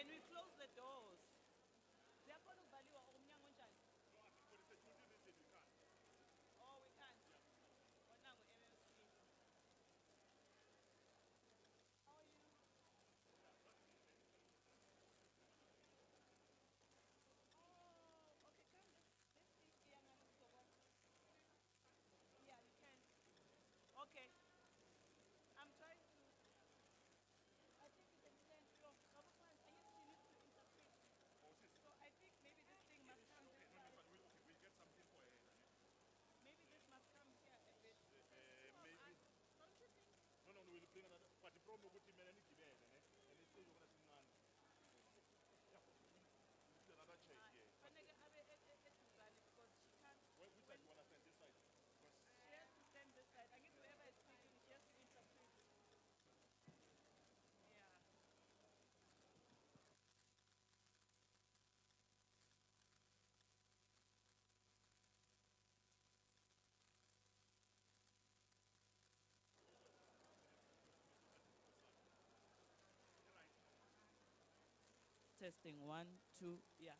Can we close the doors? Oh, we can't. Oh, nangu MMC. How are you? Oh, okay, come. Let's see. Yeah, no, let's go. Yeah, you can. Okay. I'm trying to. I think you can stand. Yo, Rabufan, I guess she needs to interpret. So I think maybe this thing must come this side. Maybe this must come here a bit. Maybe. Don't you think? No, no, no, we'll bring another. But the problem with him and any given, and it's still going to be none. Another chair here. But because she can't. Which side do you want to stand? This side? She has to stand this side. I guess whoever is speaking, she has to interpret. Yeah. Testing 1, 2, yeah.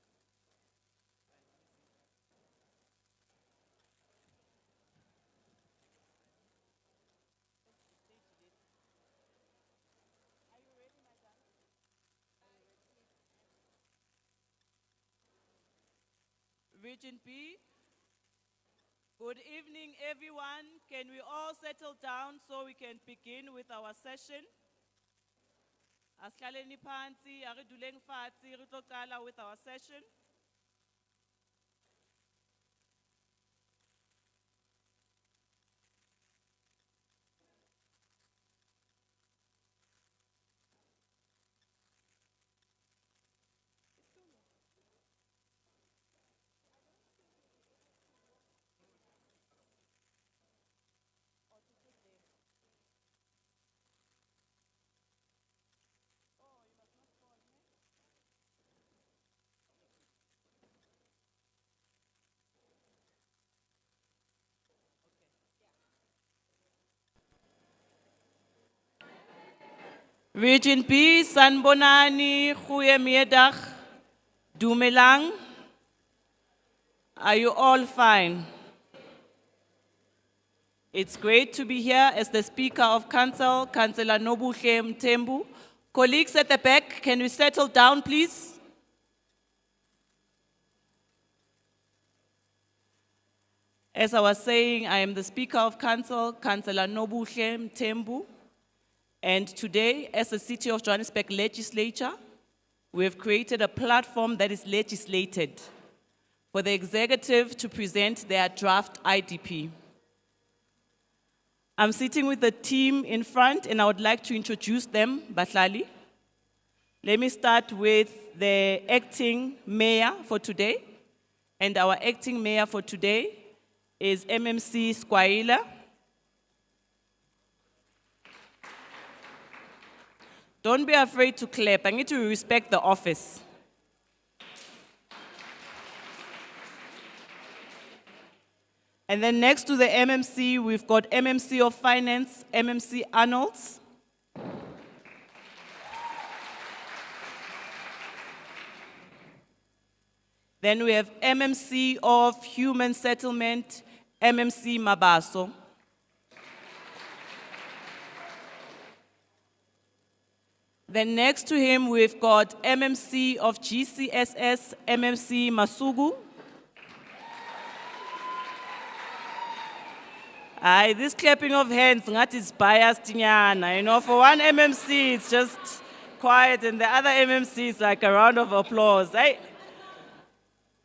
Are you ready, madam? Region B. Good evening, everyone. Can we all settle down so we can begin with our session? Asikhaleni phansi, ariduleng fatsi, re tlo qala with our session. Region B, Sanbonani, Goeiemiddag, Dumelang. Are you all fine? It's great to be here as the Speaker of Council, Councillor Nobuhle Mthembu. Colleagues at the back, can we settle down, please? As I was saying, I am the Speaker of Council, Councillor Nobuhle Mthembu. And today, as the City of Johannesburg Legislature, we have created a platform that is legislated for the executive to present their draft IDP. I'm sitting with the team in front and I would like to introduce them, Bahlali. Let me start with the acting mayor for today. And our acting mayor for today is MMC Skwaila. Don't be afraid to clap. I need to respect the office. And then next to the MMC, we've got MMC of Finance, MMC Arnolds. Then we have MMC of Human Settlement, MMC Mabaso. Then next to him, we've got MMC of GCSS, MMC Masugu. This clapping of hands, that is biased, you know, for one MMC, it's just quiet, and the other MMC is like a round of applause. Then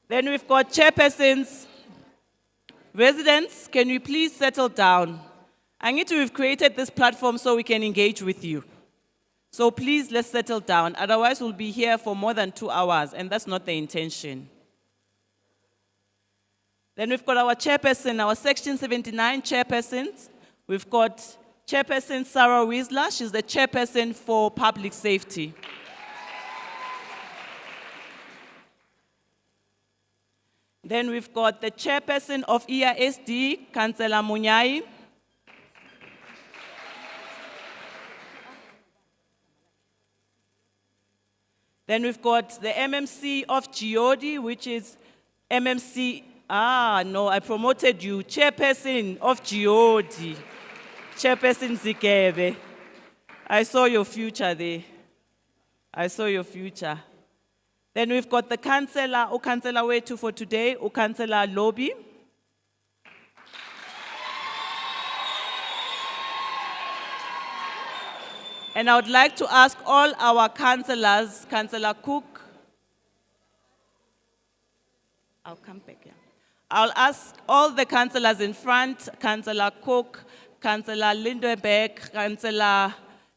we've got chairpersons. Residents, can you please settle down? We've created this platform so we can engage with you. So please, let's settle down. Otherwise, we'll be here for more than 2 hours, and that's not the intention. Then we've got our chairperson, our Section 79 chairpersons. We've got Chairperson Sarah Wiesler. She's the chairperson for public safety. Then we've got the chairperson of EISD, Councillor Munyai. Then we've got the MMC of Geodi, which is MMC, no, I promoted you, Chairperson of Geodi, Chairperson Zikebe. I saw your future there. I saw your future. Then we've got the councillor, Councillor Wetu for today, Councillor Lobby. And I would like to ask all our councillors, Councillor Cook, I'll come back here. I'll ask all the councillors in front, Councillor Cook, Councillor Lindebeck, Councillor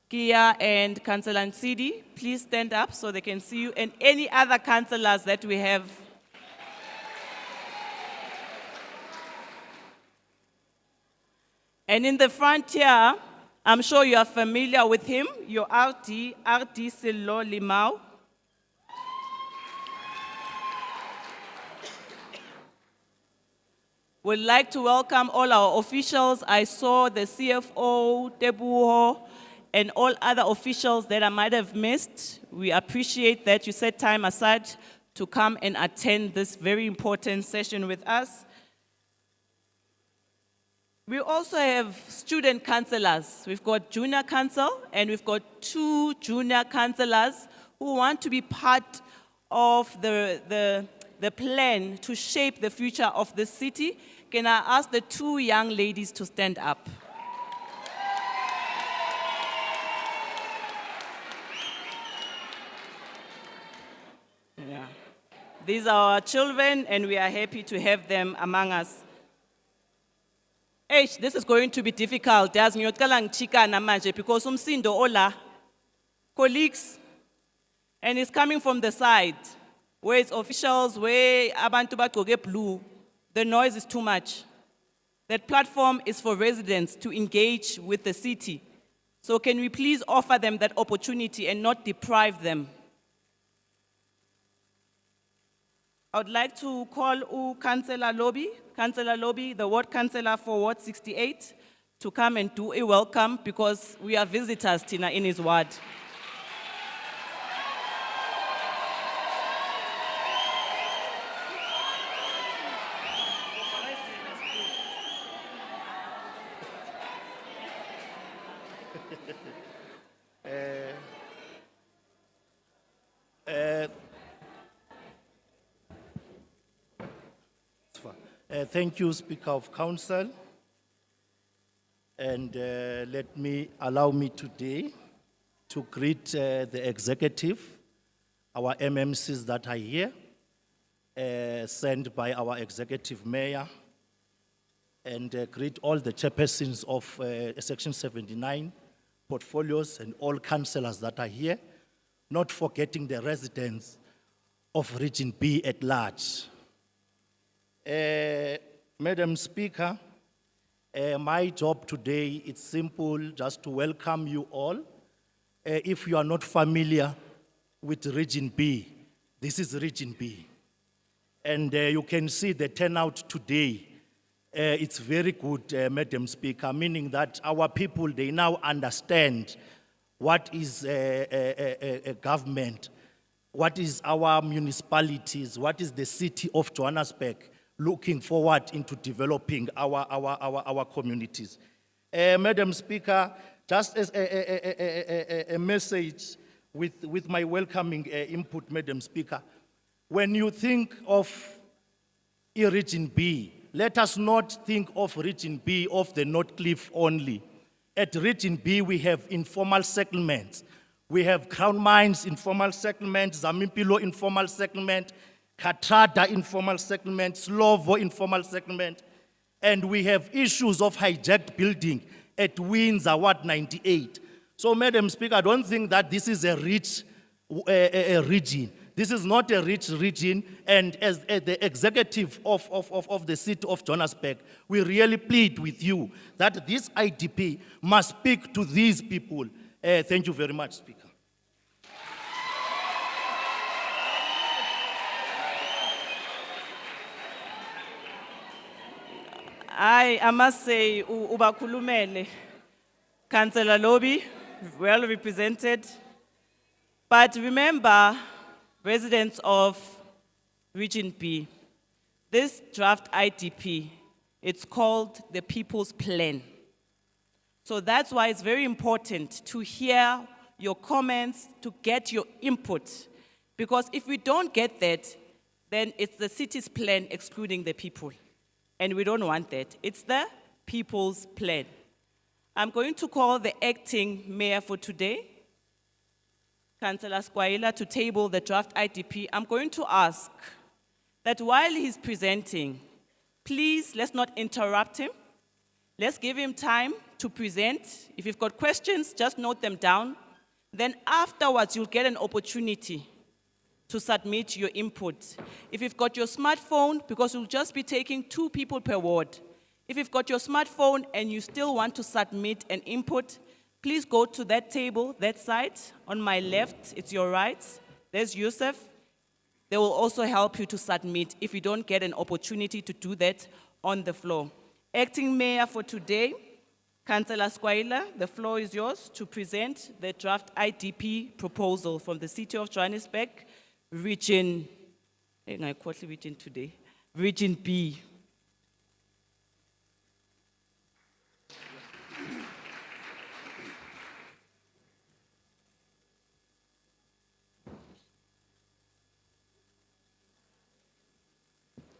Kia, and Councillor Nsidi, please stand up so they can see you, and any other councillors that we have. And in the front here, I'm sure you are familiar with him, your RD Silo Limau. We'd like to welcome all our officials. I saw the CFO, Tebuho, and all other officials that I might have missed. We appreciate that you set time aside to come and attend this very important session with us. We also have student councillors. We've got junior council, and we've got 2 junior councillors who want to be part of the plan to shape the future of the city. Can I ask the 2 young ladies to stand up? Yeah. These are our children, and we are happy to have them among us. This is going to be difficult. Because umsindo ola, colleagues, and it's coming from the side, where it's officials, where abantu bagqoke blue. The noise is too much. That platform is for residents to engage with the city. So can we please offer them that opportunity and not deprive them? I would like to call Councillor Lobby, the ward councillor for Ward 68, to come and do a welcome because we are visitors, Tina, in his ward. Thank you, Speaker of Council. And allow me today to greet the executive, our MMCs that are here, sent by our executive mayor, and greet all the chairpersons of Section 79 portfolios and all councillors that are here, not forgetting the residents of Region B at large. Madam Speaker, my job today is simple, just to welcome you all. If you are not familiar with Region B, this is Region B. And you can see the turnout today. It's very good, Madam Speaker, meaning that our people, they now understand what is a government, what is our municipalities, what is the city of Johannesburg, looking forward into developing our communities. Madam Speaker, just as a message with my welcoming input, Madam Speaker, when you think of Region B, let us not think of Region B of the North Cliff only. At Region B, we have informal settlements. We have Crown Mines informal settlement, Zamimpilo informal settlement, Katrada informal settlement, Slovo informal settlement, and we have issues of hijacked building at Windsor, Ward 98. So, Madam Speaker, I don't think that this is a rich region. This is not a rich region, and as the executive of the city of Johannesburg, we really plead with you that this IDP must speak to these people. Thank you very much, Speaker. I must say, Ubakulumele, Councillor Lobby, well represented. But remember, residents of Region B, this draft IDP, it's called the People's Plan. So that's why it's very important to hear your comments, to get your input. Because if we don't get that, then it's the city's plan excluding the people. And we don't want that. It's the people's plan. I'm going to call the acting mayor for today, Councillor Skwaila, to table the draft IDP. I'm going to ask that while he's presenting, please let's not interrupt him. Let's give him time to present. If you've got questions, just note them down. Then afterwards, you'll get an opportunity to submit your input. If you've got your smartphone, because we'll just be taking 2 people per ward. If you've got your smartphone and you still want to submit an input, please go to that table, that side. On my left, it's your right. There's Yusuf. They will also help you to submit if you don't get an opportunity to do that on the floor. Acting Mayor for today, Councillor Skwaila, the floor is yours to present the draft IDP proposal from the City of Johannesburg, Region B.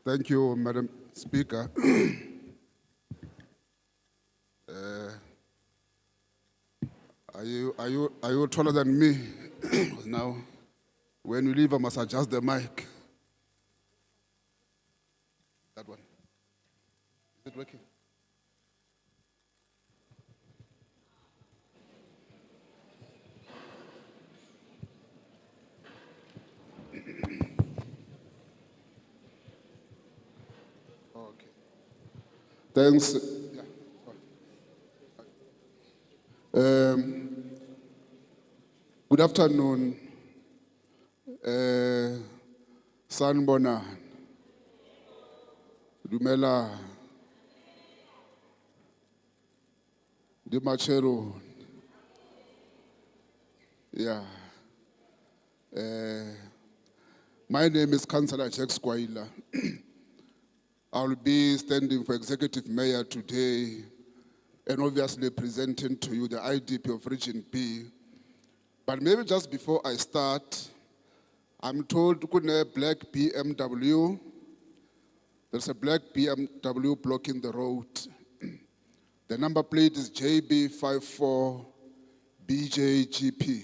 Thank you, Madam Speaker. Are you taller than me? Now, when you leave, I must adjust the mic. That one. Is it working? Okay. Thanks. Yeah. Good afternoon, Sanbona, Dumela, Dimachero. Yeah. My name is Councillor Jack Skwaila. I'll be standing for Executive Mayor today and obviously presenting to you the IDP of Region B. But maybe just before I start, I'm told kuna black BMW. There's a black BMW blocking the road. The number plate is JB54BJGP.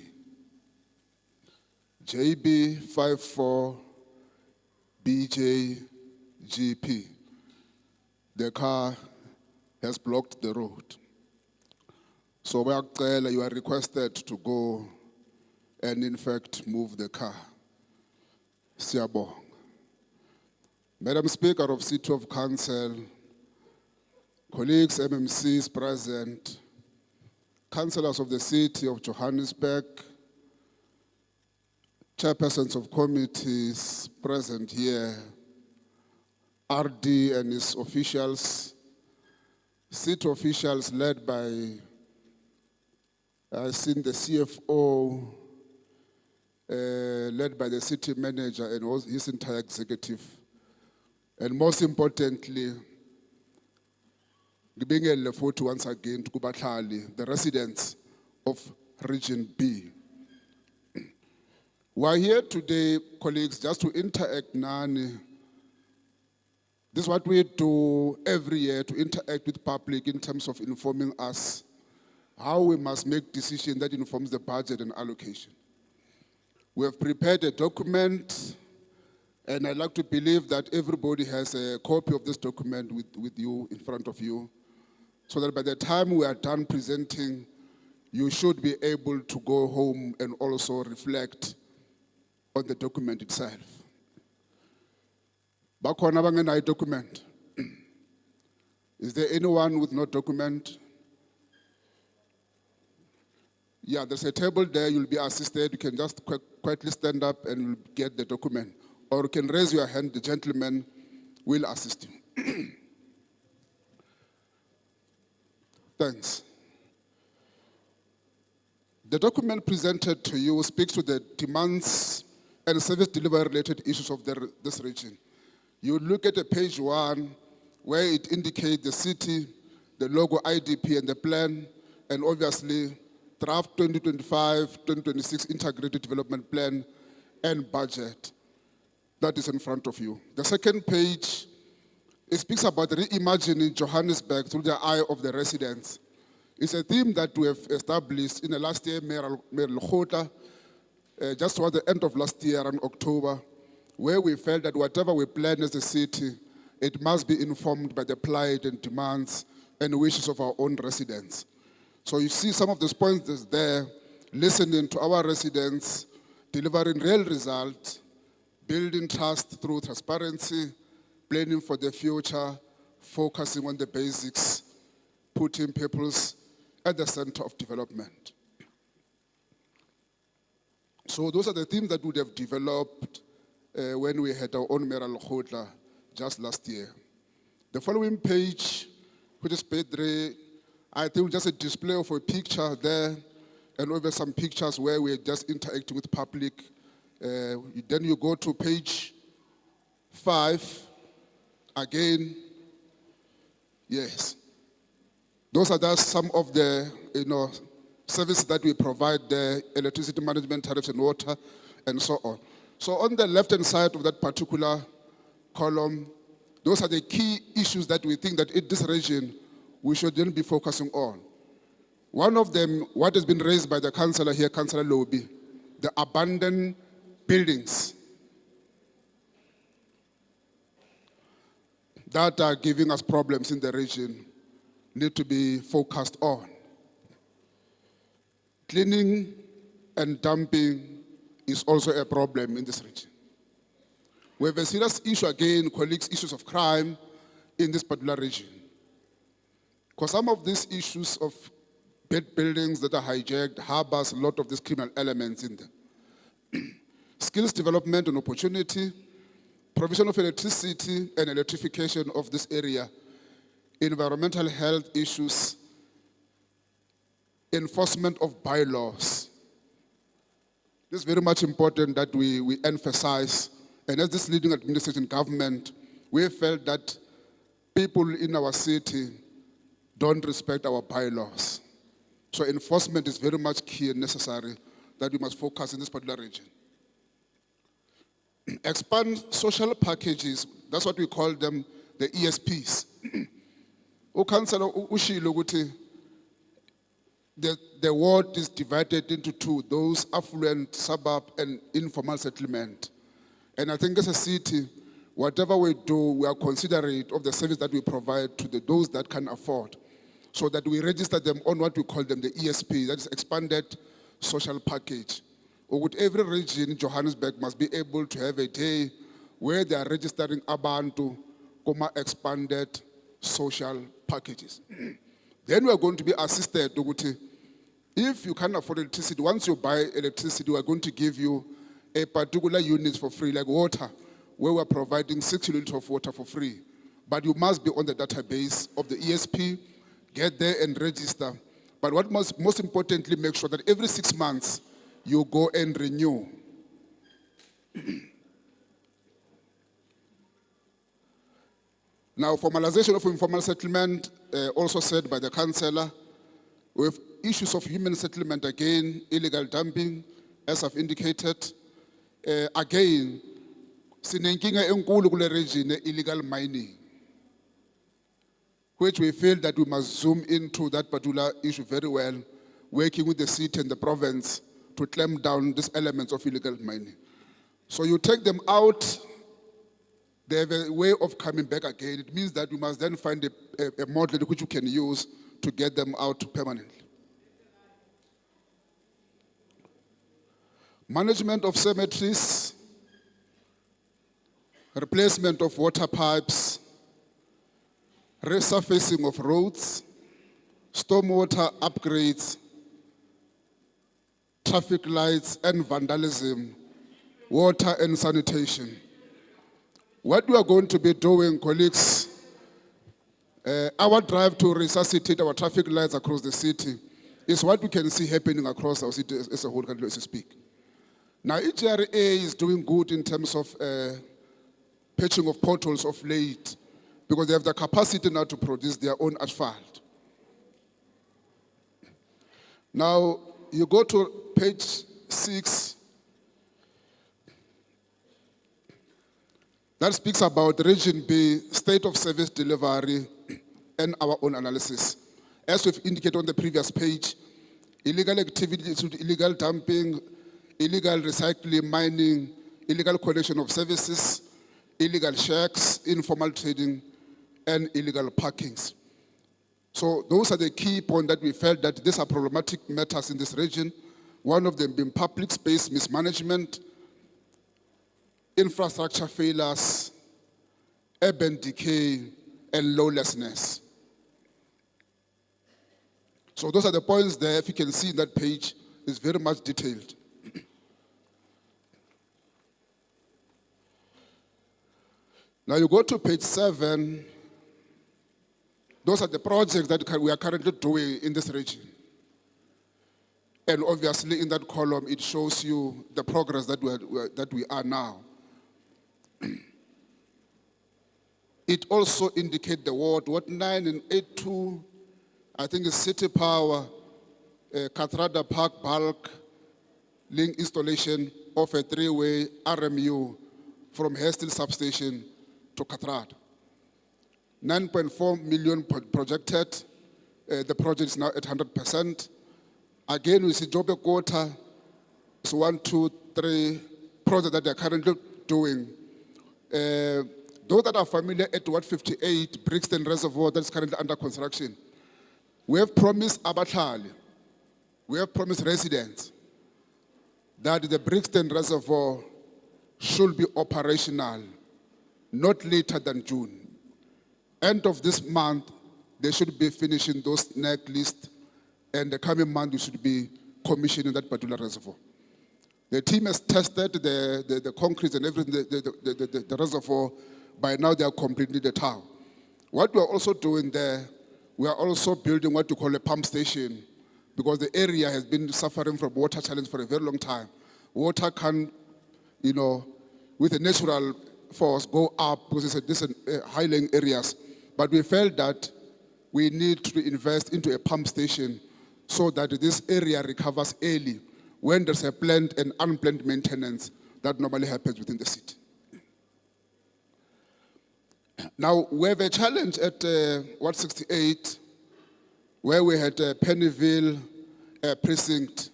JB54BJGP. The car has blocked the road. So you are requested to go and in fact move the car. Siyabonga. Madam Speaker of City of Council, colleagues, MMCs present, councillors of the City of Johannesburg, chairpersons of committees present here, RD and his officials, city officials led by, I've seen the CFO, led by the city manager and his entire executive. And most importantly, once again to the residents of Region B. We're here today, colleagues, just to interact nani. This is what we do every year, to interact with public in terms of informing us how we must make decisions that informs the budget and allocation. We have prepared a document, and I'd like to believe that everybody has a copy of this document with you, in front of you, so that by the time we are done presenting, you should be able to go home and also reflect on the document itself. Bakhona abangenayo document? Is there anyone with no document? Yeah, there's a table there, you'll be assisted. You can just quietly stand up and you'll get the document. Or you can raise your hand, the gentleman will assist you. Thanks. The document presented to you speaks to the demands and service delivery related issues of this region. You look at the page 1, where it indicates the city, the logo IDP and the plan, and obviously draft 2025-2026 integrated development plan and budget. That is in front of you. The second page, it speaks about reimagining Johannesburg through the eye of the residents. It's a theme that we have established in the last year, Mayor Lekgotla, just toward the end of last year in October, where we felt that whatever we plan as a city, it must be informed by the plight and demands and wishes of our own residents. So you see some of those points there, listening to our residents, delivering real results, building trust through transparency, planning for the future, focusing on the basics, putting peoples at the center of development. So those are the themes that we would have developed when we had our own Mayor Lekgotla just last year. The following page, which is page 3, I think just a display of a picture there, and over some pictures where we're just interacting with public. Then you go to page 5, again, yes. Those are just some of the, services that we provide there, electricity management, tariffs and water, and so on. So on the left-hand side of that particular column, those are the key issues that we think that in this region, we should then be focusing on. One of them, what has been raised by the councillor here, Councillor Lobby, the abandoned buildings that are giving us problems in the region need to be focused on. Cleaning and dumping is also a problem in this region. We have a serious issue again, colleagues, issues of crime in this particular region. Because some of these issues of bad buildings that are hijacked harbors a lot of these criminal elements in them. Skills development and opportunity, provision of electricity and electrification of this area, environmental health issues, enforcement of bylaws. This is very much important that we emphasize. And as this leading administration government, we felt that people in our city don't respect our bylaws. So enforcement is very much key and necessary that we must focus in this particular region. Expand social packages, that's what we call them, the ESPs. Councillor ushilo ukuthi the ward is divided into 2, those affluent suburb and informal settlement. And I think as a city, whatever we do, we are considerate of the service that we provide to those that can afford, so that we register them on what we call them the ESP, that is expanded social package. Or with every region in Johannesburg must be able to have a day where they are registering abantu Koma expanded social packages. Then we are going to be assisted. If you can't afford electricity, once you buy electricity, we are going to give you a particular unit for free, like water, where we are providing 6 units of water for free. But you must be on the database of the ESP, get there and register. But what most importantly, make sure that every 6 months, you go and renew. Now, formalization of informal settlement, also said by the councillor, with issues of human settlement again, illegal dumping, as I've indicated. Again, sinenkinga enkulu kule region illegal mining, which we feel that we must zoom into that particular issue very well, working with the city and the province to clamp down these elements of illegal mining. So you take them out, they have a way of coming back again. It means that we must then find a model which you can use to get them out permanently. Management of cemeteries, replacement of water pipes, resurfacing of roads, stormwater upgrades, traffic lights and vandalism, water and sanitation. What we are going to be doing, colleagues, our drive to resuscitate our traffic lights across the city is what we can see happening across our city as a whole country as we speak. Now, EGRA is doing good in terms of patching of potholes of late, because they have the capacity now to produce their own asphalt. Now, you go to page 6, that speaks about Region B, state of service delivery, and our own analysis. As we've indicated on the previous page, illegal activities, illegal dumping, illegal recycling, mining, illegal collection of services, illegal shacks, informal trading, and illegal parkings. So those are the key points that we felt that these are problematic matters in this region. One of them being public space mismanagement, infrastructure failures, urban decay, and lawlessness. So those are the points there. If you can see in that page, it's very much detailed. Now you go to page 7. Those are the projects that we are currently doing in this region. And obviously in that column, it shows you the progress that we are now. It also indicates the ward 9 and 82, I think it's City Power, Kathrada Park bulk link installation of a 3-way RMU from Hastings substation to Kathrada. 9.4 million projected. The project is now at 100%. Again, we see Joburg Water. It's 1, 2, 3 projects that they are currently doing. Those that are familiar at 158 Brixton Reservoir that's currently under construction, we have promised Abahlali, we have promised residents that the Brixton Reservoir should be operational not later than June. End of this month, they should be finishing those neck lists, and the coming month we should be commissioning that particular reservoir. The team has tested the concrete and everything, the reservoir. By now they are completely the town. What we are also doing there, we are also building what we call a pump station, because the area has been suffering from water challenge for a very long time. Water can, with a natural force go up because it's high-lying areas. But we felt that we need to invest into a pump station so that this area recovers early when there's a planned and unplanned maintenance that normally happens within the city. Now, we have a challenge at 168 where we had a Pennyville precinct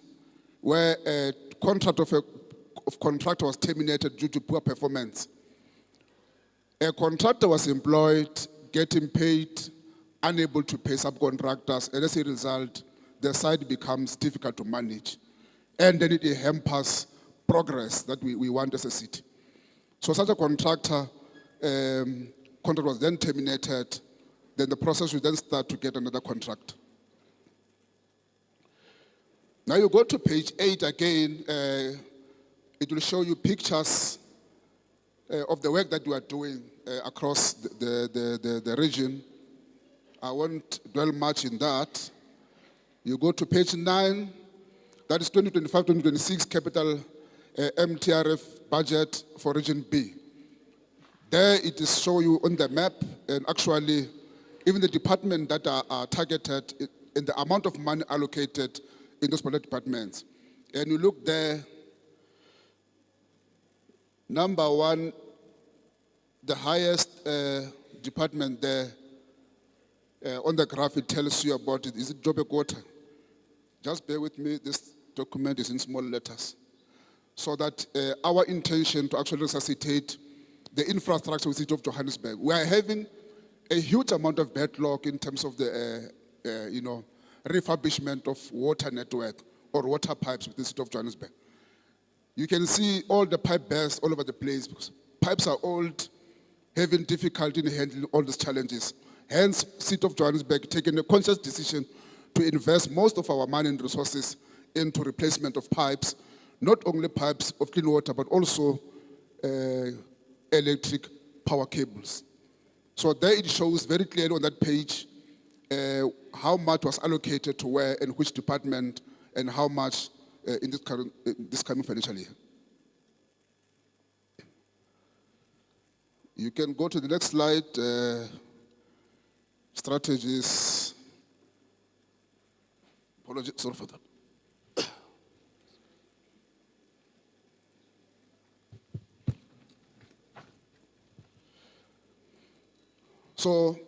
where a contract of contractor was terminated due to poor performance. A contractor was employed, getting paid, unable to pay subcontractors, and as a result, the site becomes difficult to manage. And then it hampers progress that we want as a city. So such a contract was then terminated, then the process will then start to get another contract. Now you go to page 8 again, it will show you pictures of the work that we are doing across the region. I won't dwell much in that. You go to page 9, that is 2025-2026 capital MTRF budget for Region B. There it is show you on the map, and actually even the department that are targeted in the amount of money allocated in those particular departments. And you look there, number 1, the highest department there, on the graph it tells you about it. Is it Joburg Water? Just bear with me, this document is in small letters. So that our intention to actually resuscitate the infrastructure with the City of Johannesburg. We are having a huge amount of backlog in terms of the refurbishment of water network or water pipes with the City of Johannesburg. You can see all the pipe bursts all over the place because pipes are old, having difficulty in handling all these challenges. Hence, City of Johannesburg taking a conscious decision to invest most of our money and resources into replacement of pipes, not only pipes of clean water, but also electric power cables. So there it shows very clearly on that page how much was allocated to where and which department and how much in this coming financial year. You can go to the next slide, strategies. Apologies, sorry for that. So,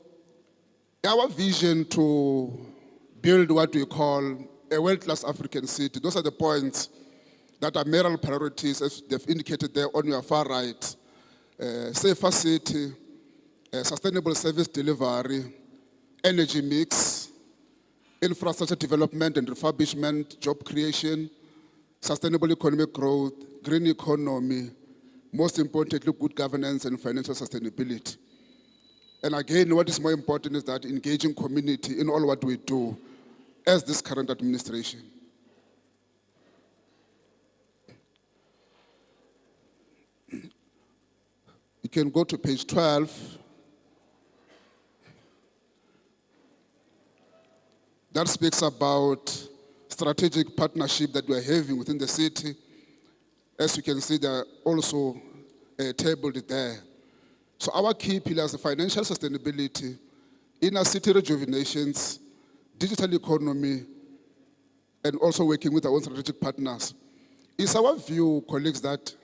our vision to build what we call a world-class African city, those are the points that are mayoral priorities, as they've indicated there on your far right. Safer city, sustainable service delivery, energy mix, infrastructure development and refurbishment, job creation, sustainable economic growth, green economy, most importantly, good governance and financial sustainability. And again, what is more important is that engaging community in all what we do as this current administration. You can go to page 12. That speaks about strategic partnership that we're having within the city. As you can see, they're also tabled there. So our key pillars are financial sustainability, inner city rejuvenations, digital economy, and also working with our own strategic partners. It's our view, colleagues, that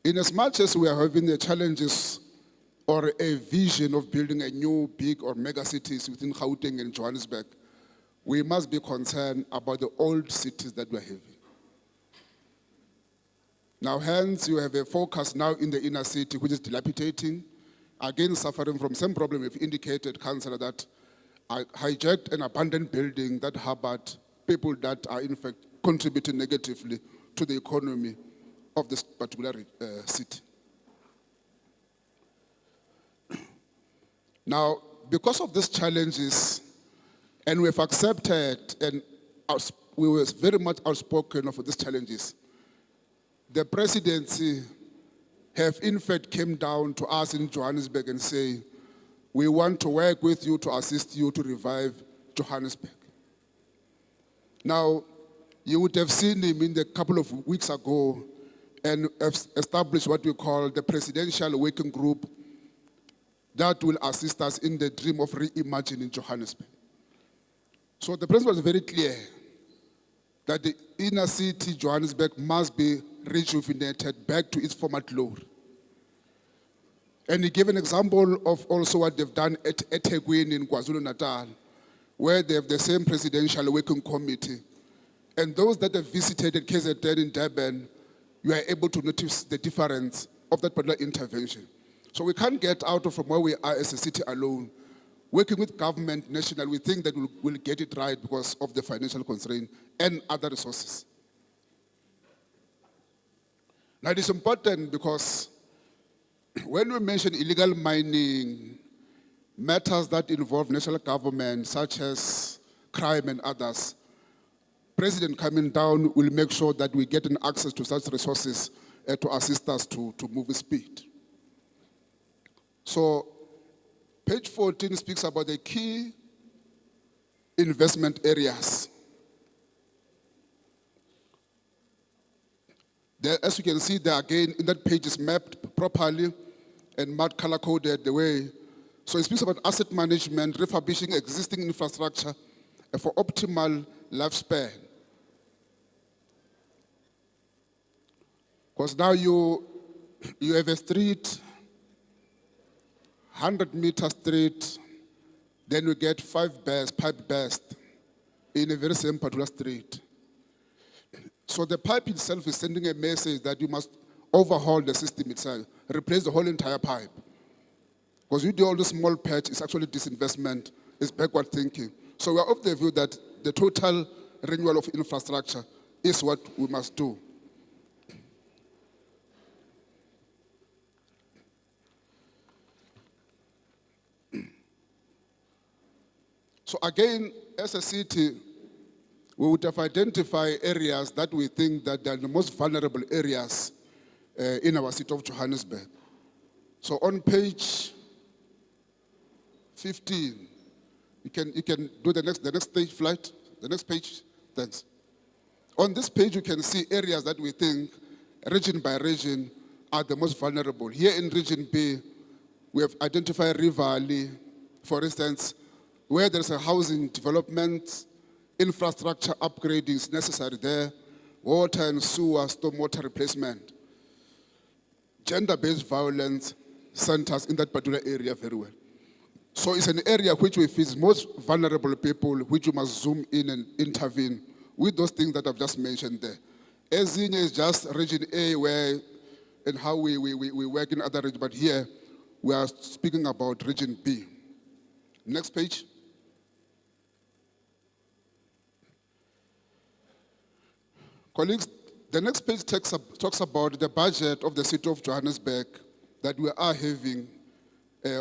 in as much as we are having the challenges or a vision of building a new big or mega cities within Gauteng and Johannesburg, we must be concerned about the old cities that we're having. Now, hence, you have a focus now in the inner city, which is dilapidating, again suffering from same problem we've indicated, Councillor, that hijacked an abandoned building that harbored people that are in fact contributing negatively to the economy of this particular city. Now, because of these challenges, and we've accepted and we were very much outspoken of these challenges, the presidency have in fact came down to us in Johannesburg and say, we want to work with you to assist you to revive Johannesburg. Now, you would have seen him in a couple of weeks ago and established what we call the Presidential Working Group that will assist us in the dream of reimagining Johannesburg. So the president was very clear that the inner city, Johannesburg, must be rejuvenated back to its former glory. And he gave an example of also what they've done at eThekwini in KwaZulu-Natal, where they have the same presidential working committee. And those that have visited KZN in Durban, you are able to notice the difference of that particular intervention. So we can't get out of from where we are as a city alone. Working with government, national, we think that we'll get it right because of the financial constraint and other resources. Now it is important because when we mention illegal mining, matters that involve national government, such as crime and others, President coming down will make sure that we get an access to such resources to assist us to move with speed. So, page 14 speaks about the key investment areas. There, as you can see there again, in that page is mapped properly and marked color-coded the way. So it speaks about asset management, refurbishing existing infrastructure for optimal lifespan. Because now you have a street, 100-meter street, then you get 5 pipe burst in a very same particular street. So the pipe itself is sending a message that you must overhaul the system itself, replace the whole entire pipe. Because you do all the small patch, it's actually disinvestment, it's backward thinking. So we are of the view that the total renewal of infrastructure is what we must do. So again, as a city, we would have identified areas that we think that are the most vulnerable areas in our city of Johannesburg. So on page 15, you can do the next page, flight, the next page, thanks. On this page, you can see areas that we think, region by region, are the most vulnerable. Here in region B, We have identified Rivali, for instance, where there's a housing development, infrastructure upgrading is necessary there, water and sewer, stormwater replacement, gender-based violence centers in that particular area very well. So it's an area which we feel is most vulnerable people, which you must zoom in and intervene with those things that I've just mentioned there. Ezinye is just region A where and how we work in other regions, but here we are speaking about region B. Next page. Colleagues, the next page talks about the budget of the City of Johannesburg that we are having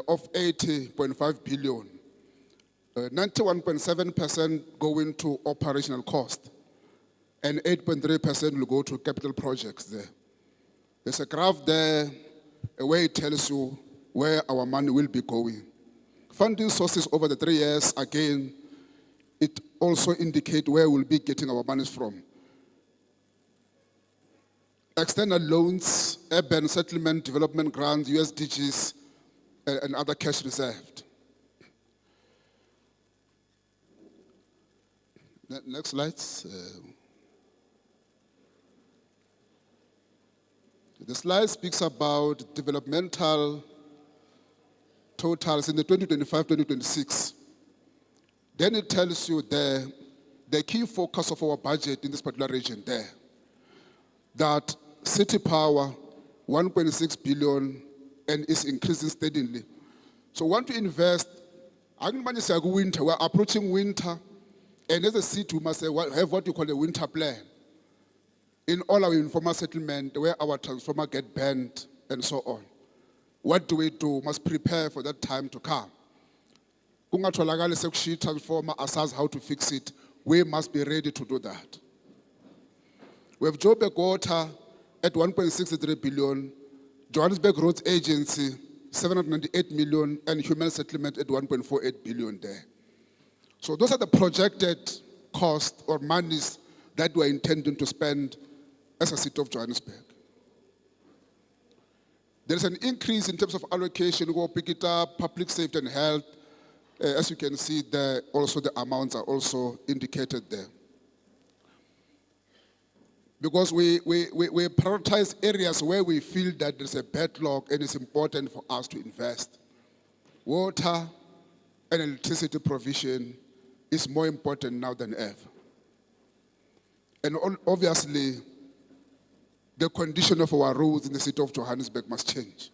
of 80.5 billion. 91.7% going to operational cost, and 8.3% will go to capital projects there. There's a graph there where it tells you where our money will be going. Funding sources over the 3 years, again, it also indicates where we'll be getting our monies from. External loans, urban settlement development grants, USDGs, and other cash reserved. Next slides. The slide speaks about developmental totals in the 2025-2026. Then it tells you the key focus of our budget in this particular region there. That city power, 1.6 billion, and is increasing steadily. So we want to invest, winter, we're approaching winter, and as a city, we must have what you call a winter plan. In all our informal settlement, where our transformer get bent and so on. What do? We must prepare for that time to come. Kungatholakala sekushiya transformer, asazi how to fix it. We must be ready to do that. We have Joburg Water at 1.63 billion, Johannesburg Roads Agency 798 million, and human settlement at 1.48 billion there. So those are the projected costs or monies that we're intending to spend as a City of Johannesburg. There's an increase in terms of allocation. We'll pick it up, public safety and health. As you can see there, also the amounts are also indicated there. Because we prioritize areas where we feel that there's a backlog and it's important for us to invest. Water and electricity provision is more important now than ever. And obviously, the condition of our roads in the City of Johannesburg must change.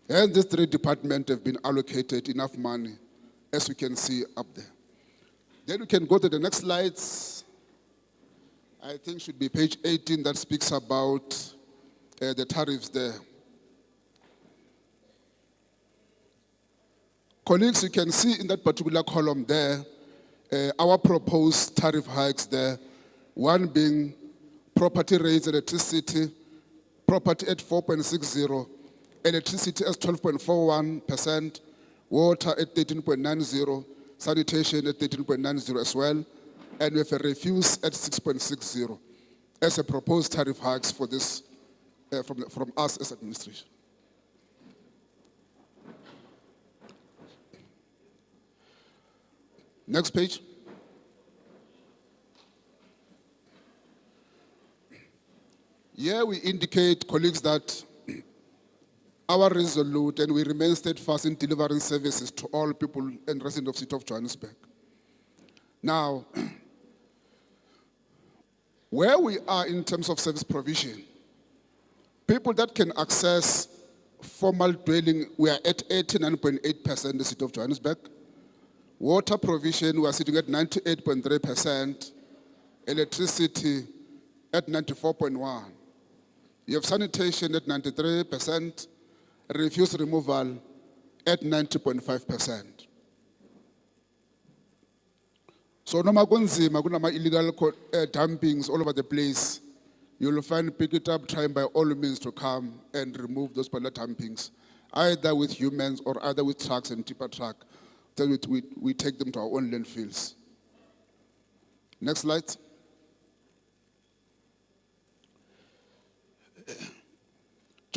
And these 3 departments have been allocated enough money, as we can see up there. Then we can go to the next slides. I think should be page 18 that speaks about the tariffs there. Colleagues, you can see in that particular column there, our proposed tariff hikes there, one being property rates, electricity, property at 4.60, electricity as 12.41%, water at 13.90, sanitation at 13.90 as well, and we have a refuse at 6.60 as a proposed tariff hikes for this from us as administration. Next page. Here we indicate, colleagues, that our resolute and we remain steadfast in delivering services to all people and residents of the City of Johannesburg. Now, where we are in terms of service provision, people that can access formal dwelling, we are at 89.8% in the City of Johannesburg. Water provision, we are sitting at 98.3%. Electricity at 94.1%. You have sanitation at 93%. Refuse removal at 90.5%. So no makunzima kunama illegal dumpings all over the place. You'll find pick it up, trying by all means to come and remove those particular dumpings, either with humans or either with trucks and tipper truck. Then we take them to our own landfills. Next slide.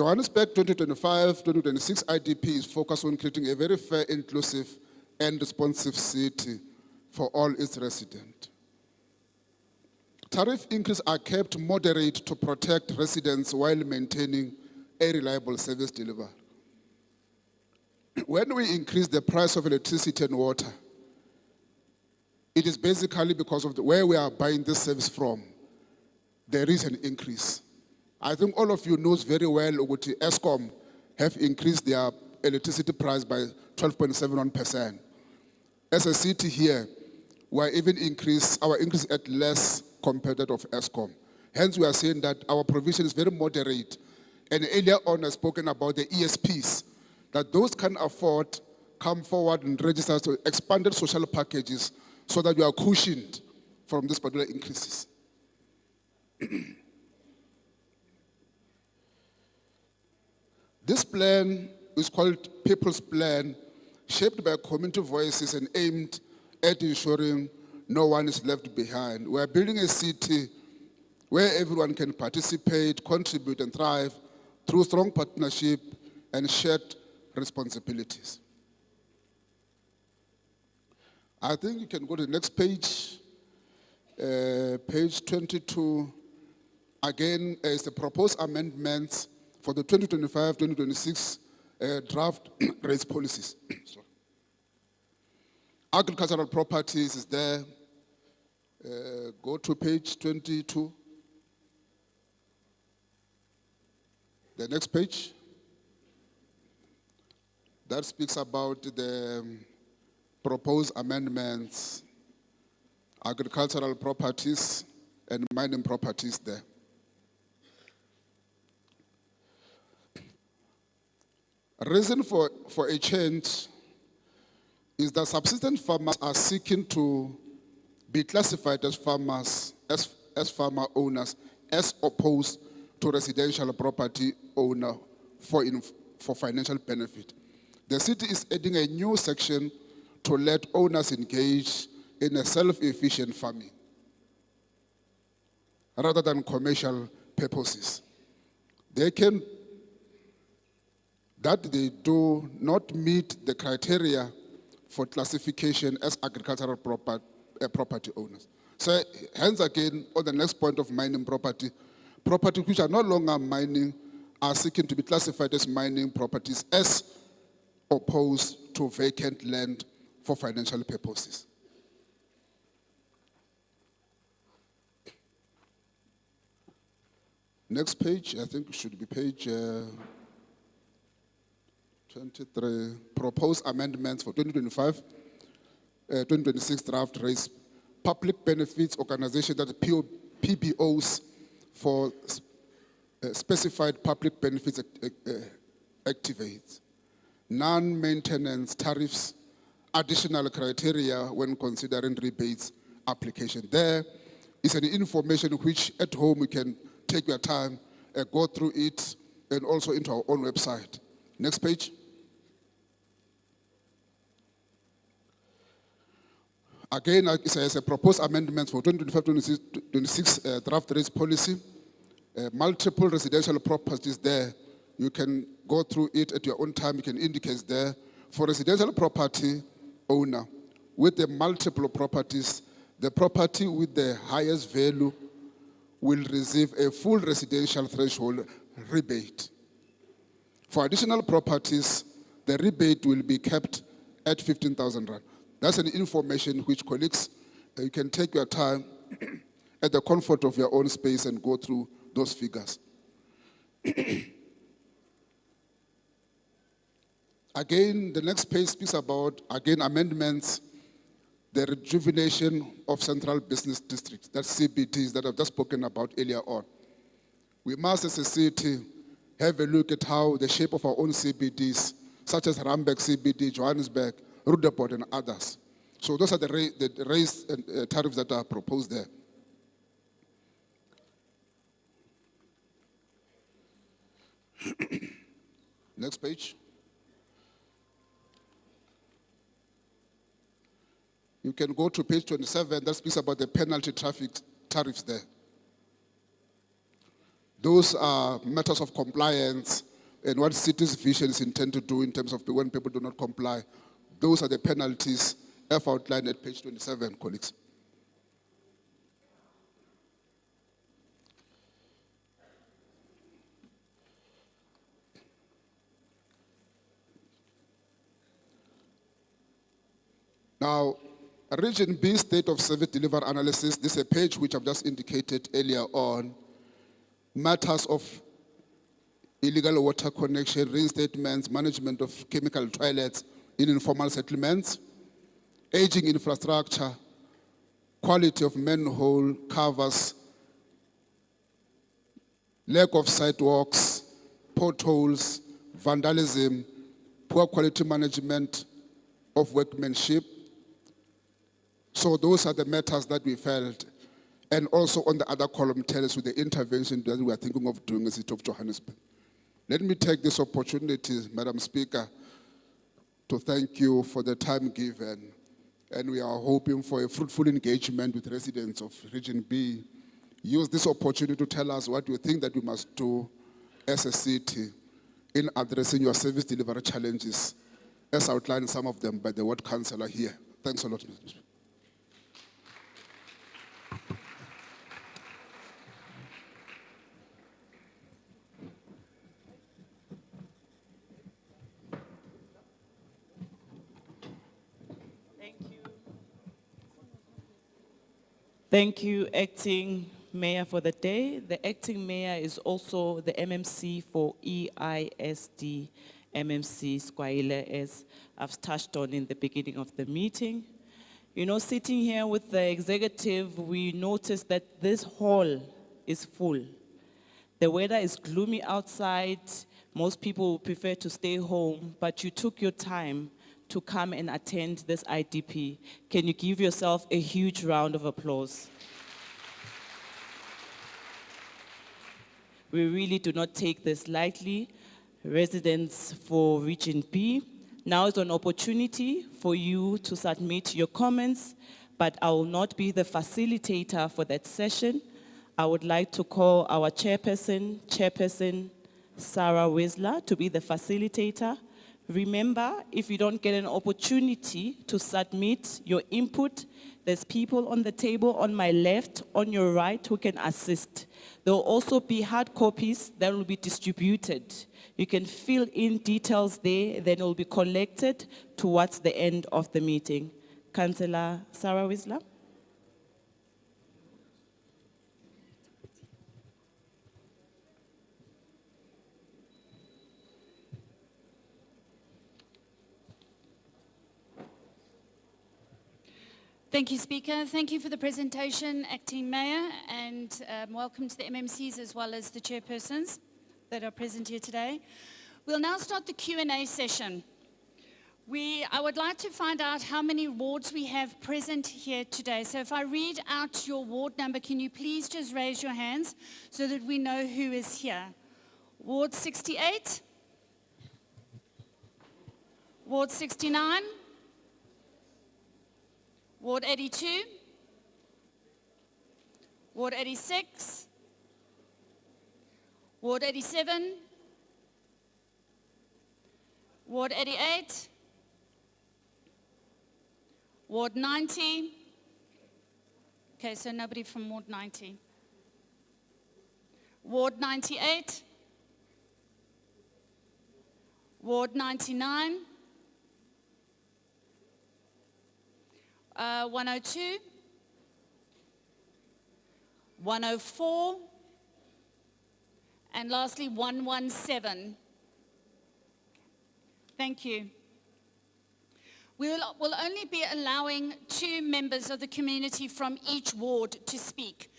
Johannesburg 2025-2026 IDP is focused on creating a very fair, inclusive, and responsive city for all its residents. Tariff increases are kept moderate to protect residents while maintaining a reliable service delivery. When we increase the price of electricity and water, it is basically because of where we are buying this service from. There is an increase. I think all of you knows very well that Eskom have increased their electricity price by 12.71%. As a city here, we are even our increase at less compared to that of Eskom. Hence, we are saying that our provision is very moderate. And earlier on, I've spoken about the ESPs, that those can afford, come forward and register to expanded social packages so that we are cushioned from these particular increases. This plan is called People's Plan, shaped by community voices and aimed at ensuring no one is left behind. We are building a city where everyone can participate, contribute, and thrive through strong partnership and shared responsibilities. I think you can go to the next page, page 22. Again, is the proposed amendments for the 2025-2026 draft rates policies. Sorry. Agricultural properties is there. Go to page 22. The next page. That speaks about the proposed amendments, agricultural properties and mining properties there. Reason for a change is that subsistence farmers are seeking to be classified as farmers, as farmer owners, as opposed to residential property owner for financial benefit. The city is adding a new section to let owners engage in a self-efficient farming rather than commercial purposes. They do not meet the criteria for classification as agricultural property owners. So hence again, on the next point of mining property which are no longer mining are seeking to be classified as mining properties as opposed to vacant land for financial purposes. Next page, I think it should be page 23, proposed amendments for 2025-2026 draft rates, public benefits organization, that PBOs for specified public benefits activates, non-maintenance tariffs, additional criteria when considering rebates application. There is an information which at home you can take your time, go through it, and also into our own website. Next page. Again, it says a proposed amendment for 2025-2026 draft rates policy. Multiple residential properties there. You can go through it at your own time. You can indicate there. For residential property owner with the multiple properties, the property with the highest value will receive a full residential threshold rebate. For additional properties, the rebate will be kept at 15,000 rand. That's an information which colleagues, you can take your time at the comfort of your own space and go through those figures. Again, the next page speaks about, again, amendments, the rejuvenation of central business districts, that's CBDs that I've just spoken about earlier on. We must, as a city, have a look at how the shape of our own CBDs, such as Randburg CBD, Johannesburg, Rudaport, and others. So those are the rates and tariffs that are proposed there. Next page. You can go to page 27, that speaks about the penalty traffic tariffs there. Those are matters of compliance and what city's vision is intended to do in terms of when people do not comply. Those are the penalties F outlined at page 27, colleagues. Now, Region B State of Service Delivery Analysis, this is a page which I've just indicated earlier on. Matters of illegal water connection, reinstatements, management of chemical toilets in informal settlements, aging infrastructure, quality of manhole covers, lack of sidewalks, potholes, vandalism, poor quality management of workmanship. So those are the matters that we felt. And also on the other column tells you the intervention that we are thinking of doing in the City of Johannesburg. Let me take this opportunity, Madam Speaker, to thank you for the time given. And we are hoping for a fruitful engagement with residents of Region B. Use this opportunity to tell us what you think that we must do as a city in addressing your service delivery challenges, as outlined some of them by the ward councillor here. Thanks a lot, Mr. Speaker. Thank you, Acting Mayor, for the day. The Acting Mayor is also the MMC for EISD MMC Squaile, as I've touched on in the beginning of the meeting. You know, sitting here with the executive, we noticed that this hall is full. The weather is gloomy outside. Most people prefer to stay home, but you took your time to come and attend this IDP. Can you give yourself a huge round of applause? We really do not take this lightly. Residents for Region B, now is an opportunity for you to submit your comments, but I will not be the facilitator for that session. I would like to call our Chairperson Sarah Wisler, to be the facilitator. Remember, if you don't get an opportunity to submit your input, there's people on the table on my left, on your right, who can assist. There will also be hard copies that will be distributed. You can fill in details there, then it will be collected towards the end of the meeting. Councillor Sarah Wisler. Thank you, Speaker. Thank you for the presentation, Acting Mayor, and welcome to the MMCs as well as the chairpersons that are present here today. We'll now start the Q&A session. I would like to find out how many wards we have present here today. So if I read out your ward number, can you please just raise your hands so that we know who is here? Ward 68? Ward 69? Ward 82, Ward 86, Ward 87, Ward 88, Ward 90. Okay, so nobody from Ward 90. Ward 98, Ward 99, 102, 104, and lastly 117. Thank you. We'll only be allowing 2 members of the community from each ward to speak,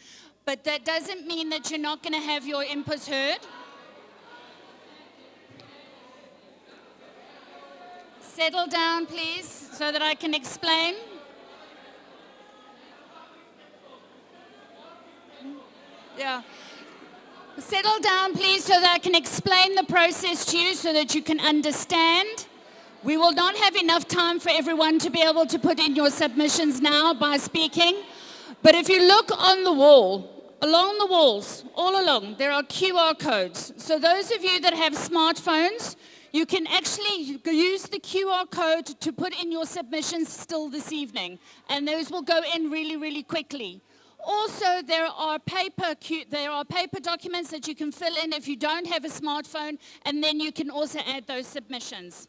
but that doesn't mean that you're not going to have your inputs heard. Settle down, please, so that I can explain. Yeah. Settle down, please, so that I can explain the process to you so that you can understand. We will not have enough time for everyone to be able to put in your submissions now by speaking. But if you look on the wall, Along the walls, all along, there are QR codes. So those of you that have smartphones, you can actually use the QR code to put in your submissions still this evening. And those will go in really, really quickly. Also, there are paper documents that you can fill in if you don't have a smartphone, and then you can also add those submissions.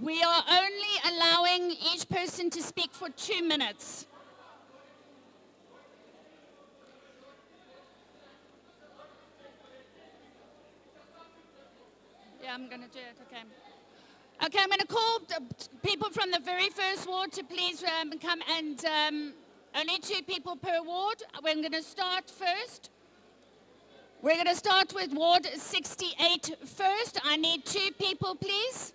We are only allowing each person to speak for 2 minutes. Yeah, I'm going to do it, okay. Okay, I'm going to call people from the very first ward to please come, and only 2 people per ward. We're going to start first. We're going to start with Ward 68 first. I need 2 people, please.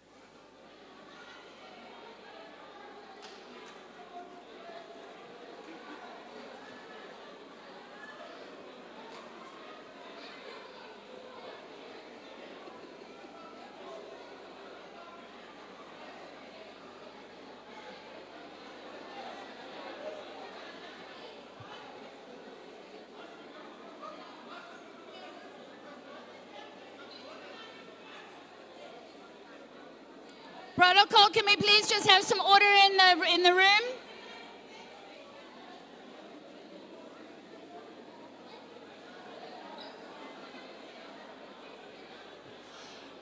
Protocol, can we please just have some order in the room?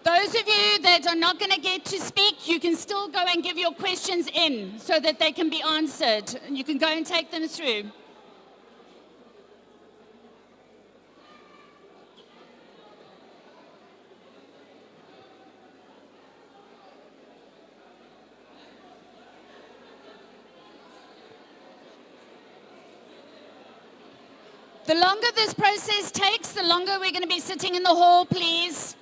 Those of you that are not going to get to speak, you can still go and give your questions in so that they can be answered. And you can go and take them through. The longer this process takes, the longer we're going to be sitting in the hall, please.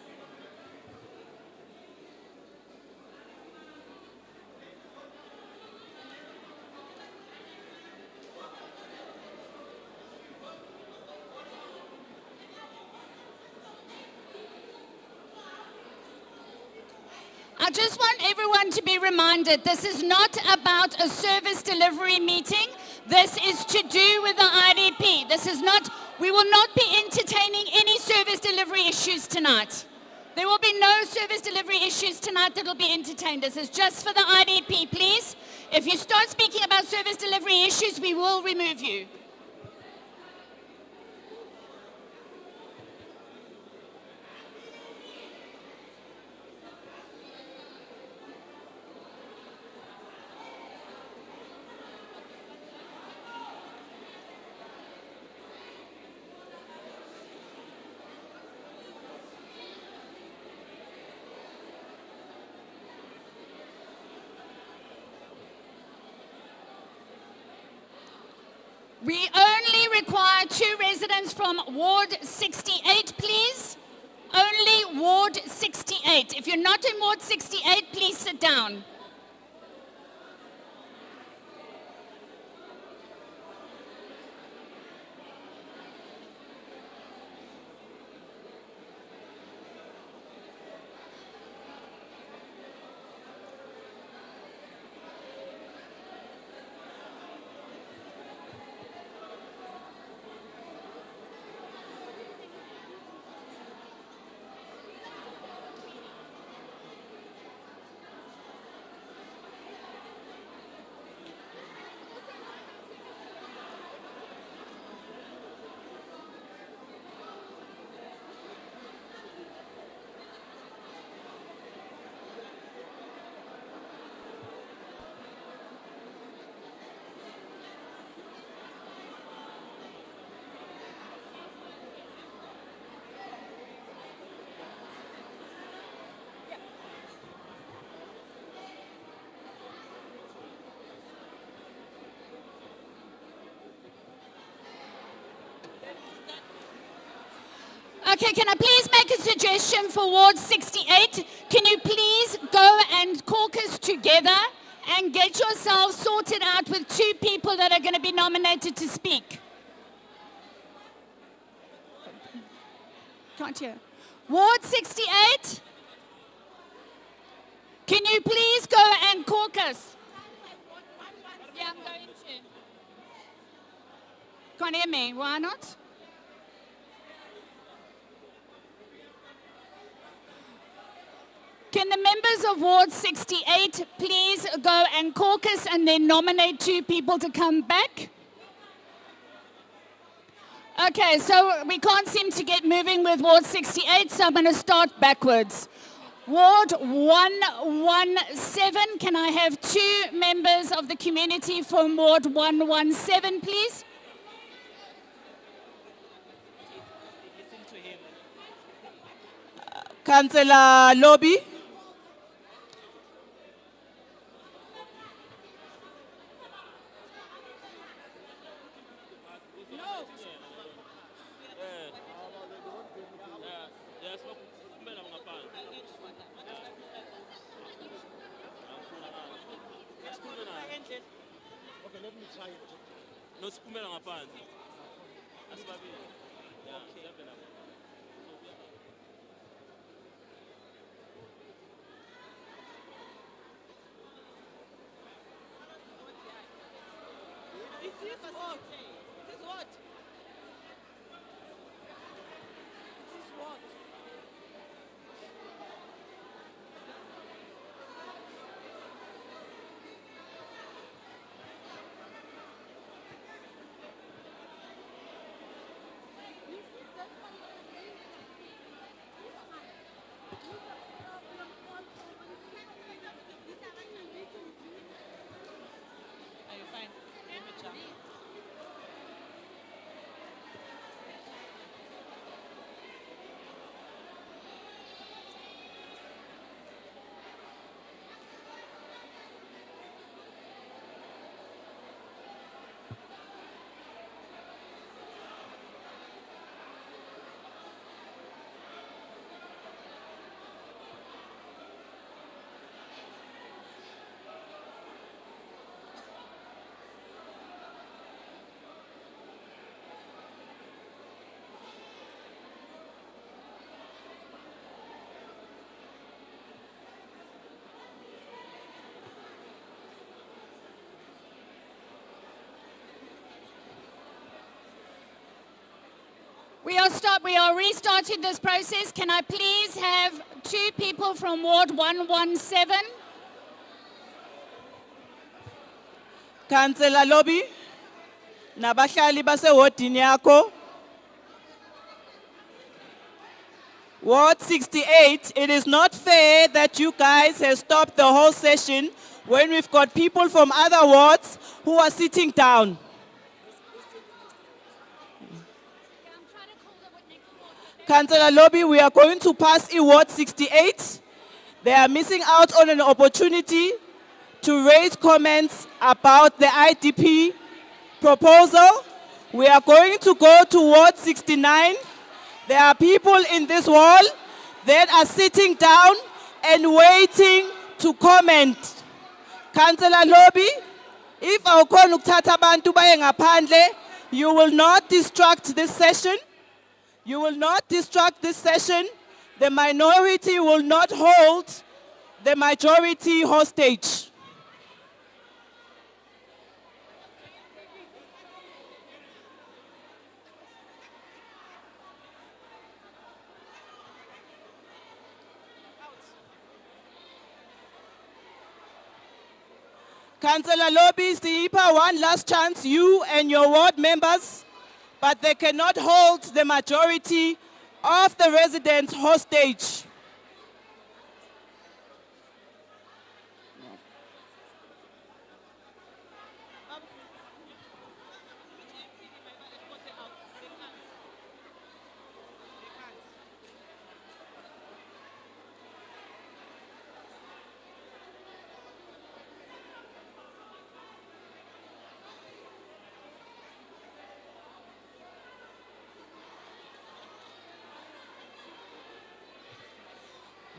I just want everyone to be reminded, this is not about a service delivery meeting. This is to do with the IDP. We will not be entertaining any service delivery issues tonight. There will be no service delivery issues tonight that will be entertained. This is just for the IDP, please. If you start speaking about service delivery issues, we will remove you. We only require 2 residents from Ward 68, please. Only Ward 68. If you're not in Ward 68, please sit down. Okay, can I please make a suggestion for Ward 68? Can you please go and caucus together and get yourselves sorted out with 2 people that are going to be nominated to speak? Can't hear. Ward 68? Can you please go and caucus? Yeah, I'm going to. Can't hear me. Why not? Can the members of Ward 68 please go and caucus and then nominate 2 people to come back? Okay, so we can't seem to get moving with Ward 68, so I'm going to start backwards. Ward 117, can I have 2 members of the community from Ward 117, please? Councillor Lobby. No siphumela ngaphandle. Asibabili. We are restarting this process. Can I please have 2 people from Ward 117? Councillor Lobby. Nabahlali base wardini yakho. Ward 68, it is not fair that you guys have stopped the whole session when we've got people from other wards who are sitting down. Councillor Lobby, we are going to pass Ward 68. They are missing out on an opportunity to raise comments about the IDP proposal. We are going to go to Ward 69. There are people in this wall that are sitting down and waiting to comment. Councillor Lobby, if awukhona ukuthatha abantu baye ngaphandle, you will not distract this session. You will not distract this session. The minority will not hold the majority hostage. Councillor Lobby, Sipa, one last chance, you and your ward members, but they cannot hold the majority of the residents hostage.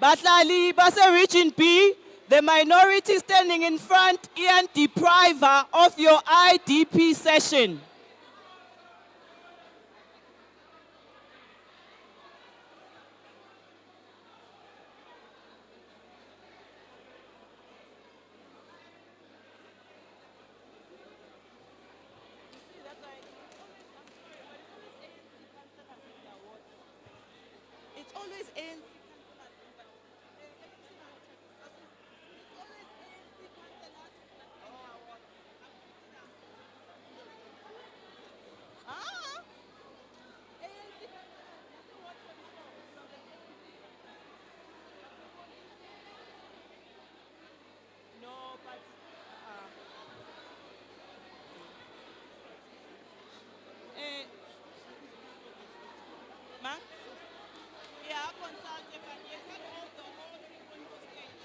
Bahlali base Region B, the minority standing in front and depriver of your IDP session. always ANC. Ah, no, but eh, ma? Yeah, consult, but you can't hold the whole thing on your stage.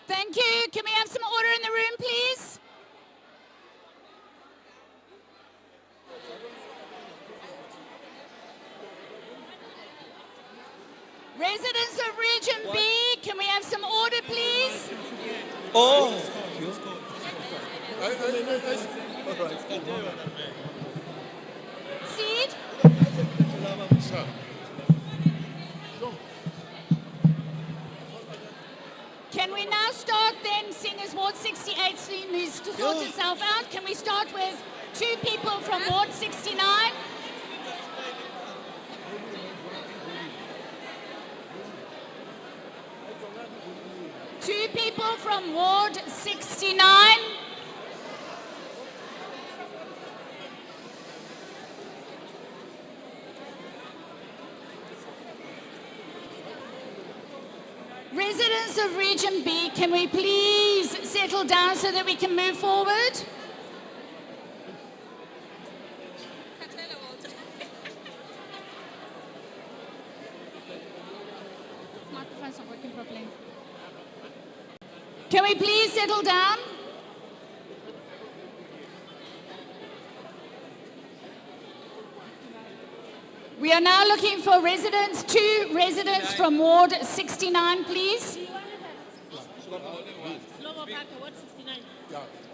Thank you. Can we have some order in the room, please? Residents of Region B, can we have some order, please? Oh, Seed? Can we now start then, seeing as Ward 68 needs to sort itself out? Can we start with 2 people from Ward 69? Two people from Ward 69. Residents of Region B, can we please settle down so that we can move forward? Microphone's not working properly. Can we please settle down? We are now looking for residents, 2 residents from Ward 69, please.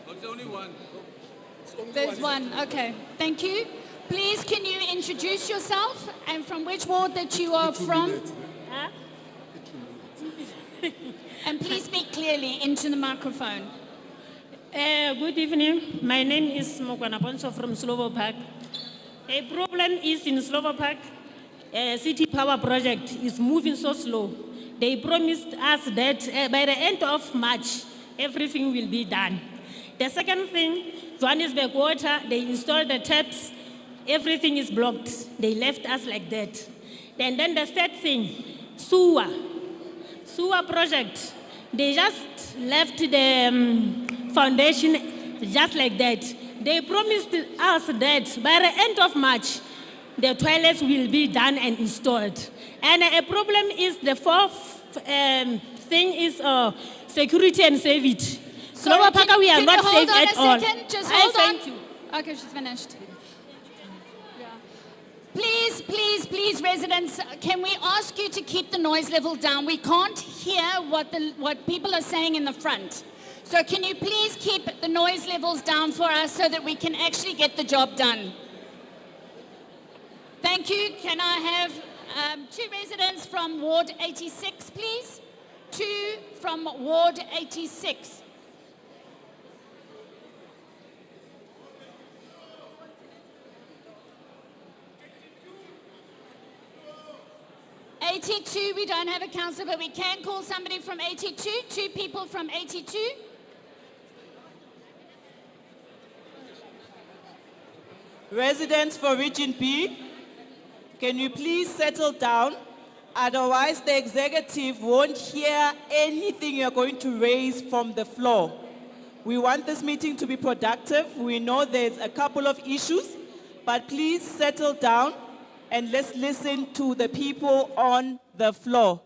There's only one. There's one, okay, thank you. Please, can you introduce yourself and from which ward that you are from? Huh? And please speak clearly into the microphone. Good evening. My name is Mokwana Ponso from Slovo Park. A problem is in Slovo Park, City Power Project is moving so slow. They promised us that by the end of March, everything will be done. The second thing, Johannesburg Water, they installed the taps, everything is blocked. They left us like that. And then the third thing, sewer project, they just left the foundation just like that. They promised us that by the end of March, the toilets will be done and installed. And a problem is the fourth thing is security and safety. Slovo Park, we are Can not you hold safe on at a all. second? Just I hold thank on. you. Okay, she's finished. Yeah. Please, residents, can we ask you to keep the noise level down? We can't hear what people are saying in the front. So can you please keep the noise levels down for us so that we can actually get the job done? Thank you. Can I have 2 residents from Ward 86, please? 2 from Ward 86. '82, we don't have a councillor, but we can call somebody from 82. 2 people from 82. Residents for Region B, can you please settle down? Otherwise, the executive won't hear anything you're going to raise from the floor. We want this meeting to be productive. We know there's a couple of issues, but please settle down and let's listen to the people on the floor.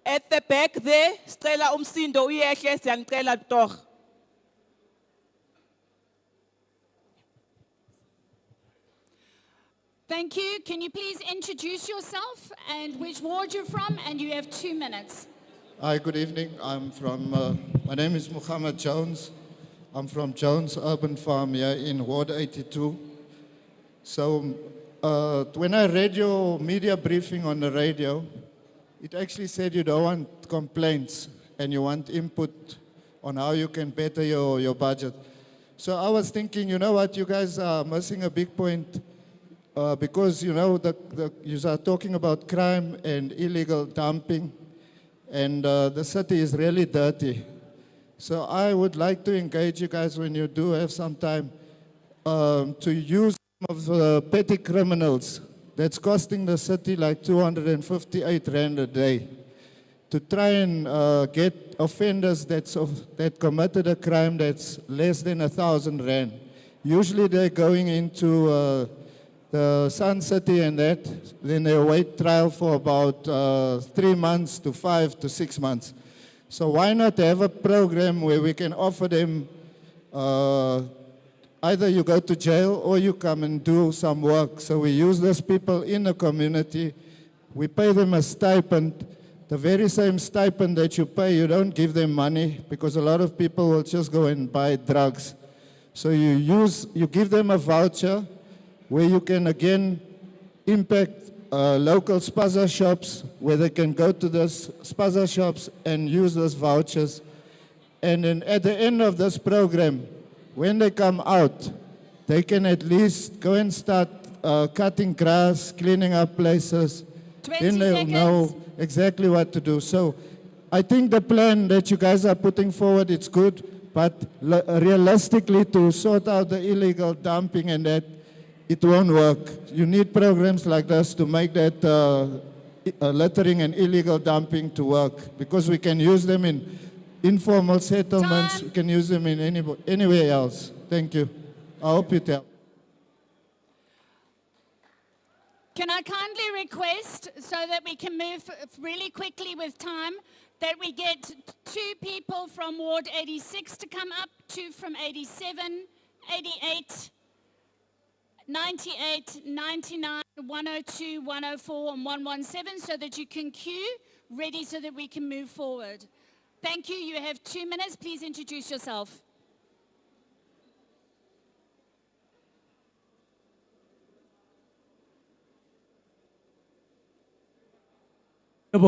At the back there, sicela umsindo uyehle siyanicela torh. Thank you. Can you please introduce yourself and which ward you're from? And you have 2 minutes. Hi, good evening. I'm from, my name is Muhammad Jones. I'm from Jones Urban Farm here in Ward 82. So when I read your media briefing on the radio, it actually said you don't want complaints and you want input on how you can better your budget. So I was thinking, you know what, you guys are missing a big point because, you know, you are talking about crime and illegal dumping, and the city is really dirty. So I would like to engage you guys when you do have some time to use some of the petty criminals that's costing the city like 258 Rand a day to try and get offenders that committed a crime that's less than 1,000 Rand. Usually they're going into the Sun City and that, then they wait trial for about 3 months to 5 to 6 months. So why not have a program where we can offer them either you go to jail or you come and do some work. So we use those people in the community. We pay them a stipend. The very same stipend that you pay, you don't give them money because a lot of people will just go and buy drugs. So you give them a voucher where you can again impact local spaza shops where they can go to those spaza shops and use those vouchers. And then at the end of this program, when they come out, they can at least go and start cutting grass, cleaning up places. 20 Then they'll seconds. know exactly what to do. So I think the plan that you guys are putting forward, it's good, but realistically to sort out the illegal dumping and that, it won't work. You need programs like this to make that littering and illegal dumping to work, because we can use them in informal settlements, Time. we can use them in anywhere else. Thank you. I hope it helps. Can I kindly request, so that we can move really quickly with time, that we get 2 people from Ward 86 to come up, 2 from 87, 88, 98, 99, 102, 104, and 117, so that you can queue ready so that we can move forward. Thank you. You have 2 minutes. Please introduce yourself. Thank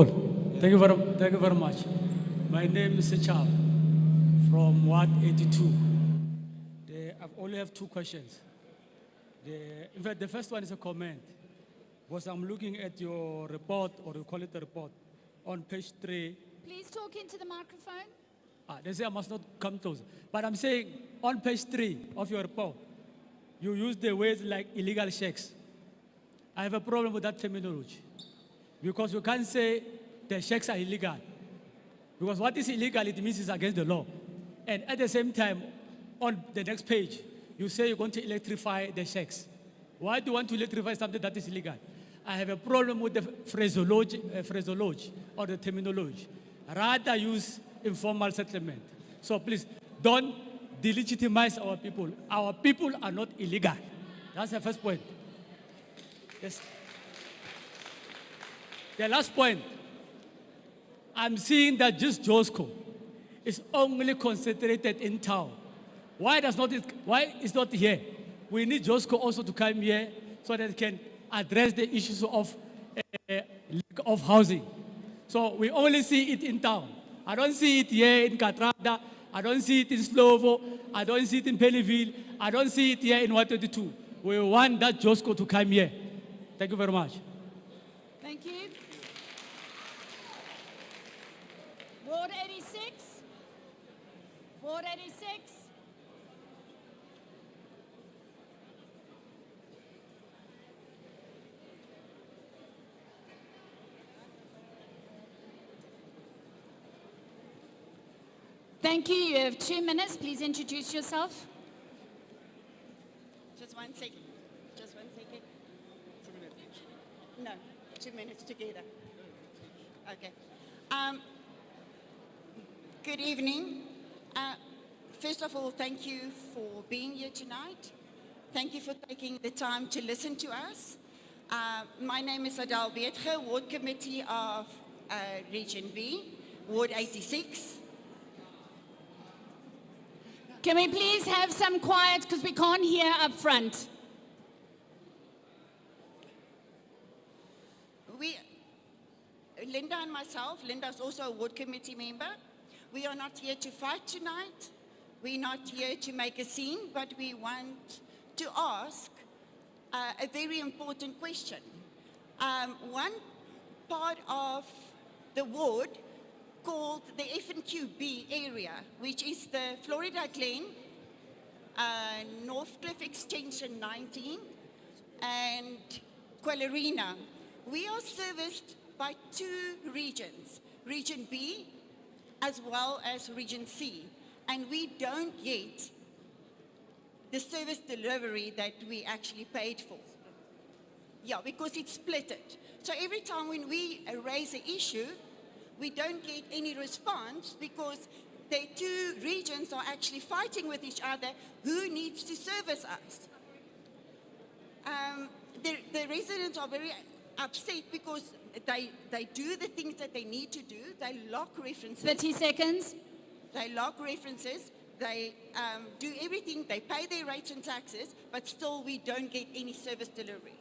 you very much. My name is Chab from Ward 82. only have two questions. In fact, the first one is a comment. Because I'm looking at your report, or you call it a report, on page 3. Please talk into the microphone. They say I must not come closer. But I'm saying on page 3 of your report, you use the words like illegal shacks. I have a problem with that terminology. Because you can't say the shacks are illegal. Because what is illegal, it means it's against the law. And at the same time, on the next page, you say you're going to electrify the shacks. Why do you want to electrify something that is illegal? I have a problem with the phraseology or the terminology. Rather use informal settlement. So please, don't delegitimize our people. Our people are not illegal. That's the first point. Yes. The last point, I'm seeing that just Josco is only concentrated in town. Why is not here? We need Josco also to come here so that it can address the issues of lack of housing. So we only see it in town. I don't see it here in Katrada. I don't see it in Slovo. I don't see it in Pennyville. I don't see it here in 122. We want that Josco to come here. Thank you very much. Thank you. Ward 86. Ward 86. Thank you. You have 2 minutes. Please introduce yourself. Just 1 second. Just 1 second. 2 minutes. No, 2 minutes together. Okay. Good evening. First of all, thank you for being here tonight. Thank you for taking the time to listen to us. My name is Adele Beetge, Ward Committee of Region B, Ward 86. Can we please have some quiet because we can't hear up front? Linda and myself, Linda's also a ward committee member. We are not here to fight tonight. We're not here to make a scene, but we want to ask a very important question. One part of the ward called the F&QB area, which is the Florida Glen, Northcliffe Extension 19, and Quellerina. We are serviced by 2 regions, Region B as well as Region C, and we don't get the service delivery that we actually paid for. Yeah, because it's splitted. So every time when we raise an issue, we don't get any response because the 2 regions are actually fighting with each other who needs to service us. The residents are very upset because they do the things that they need to do. They lock references. 30 seconds. They lock references. They do everything. They pay their rates and taxes, but still we don't get any service delivery.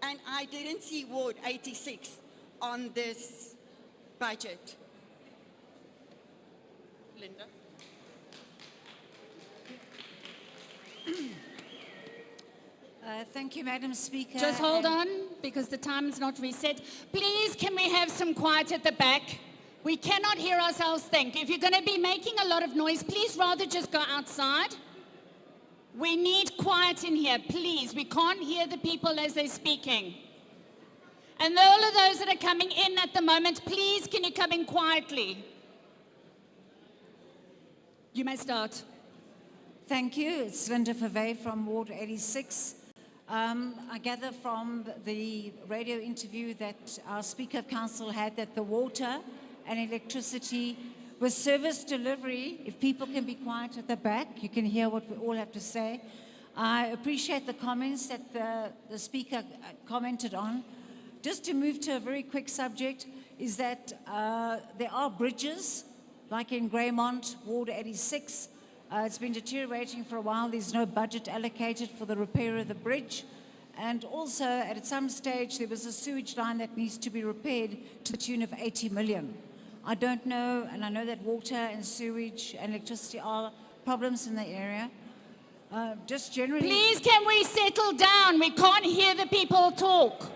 And I didn't see Ward 86 on this budget. Linda? Thank you, Madam Speaker. Just hold on, because the time is not reset. Please, can we have some quiet at the back? We cannot hear ourselves think. If you're going to be making a lot of noise, please rather just go outside. We need quiet in here, please. We can't hear the people as they're speaking. And all of those that are coming in at the moment, please, can you come in quietly? You may start. Thank you. It's Linda Favey from Ward 86. I gather from the radio interview that our Speaker of Council had that the water and electricity with service delivery, if people can be quiet at the back, you can hear what we all have to say. I appreciate the comments that the Speaker commented on. Just to move to a very quick subject is that there are bridges, like in Greymont, Ward 86. It's been deteriorating for a while. There's no budget allocated for the repair of the bridge. And also, at some stage, there was a sewage line that needs to be repaired to the tune of 80 million. I don't know, and I know that water and sewage and electricity are problems in the area. Just generally. Please, can we settle down? We can't hear the people talk.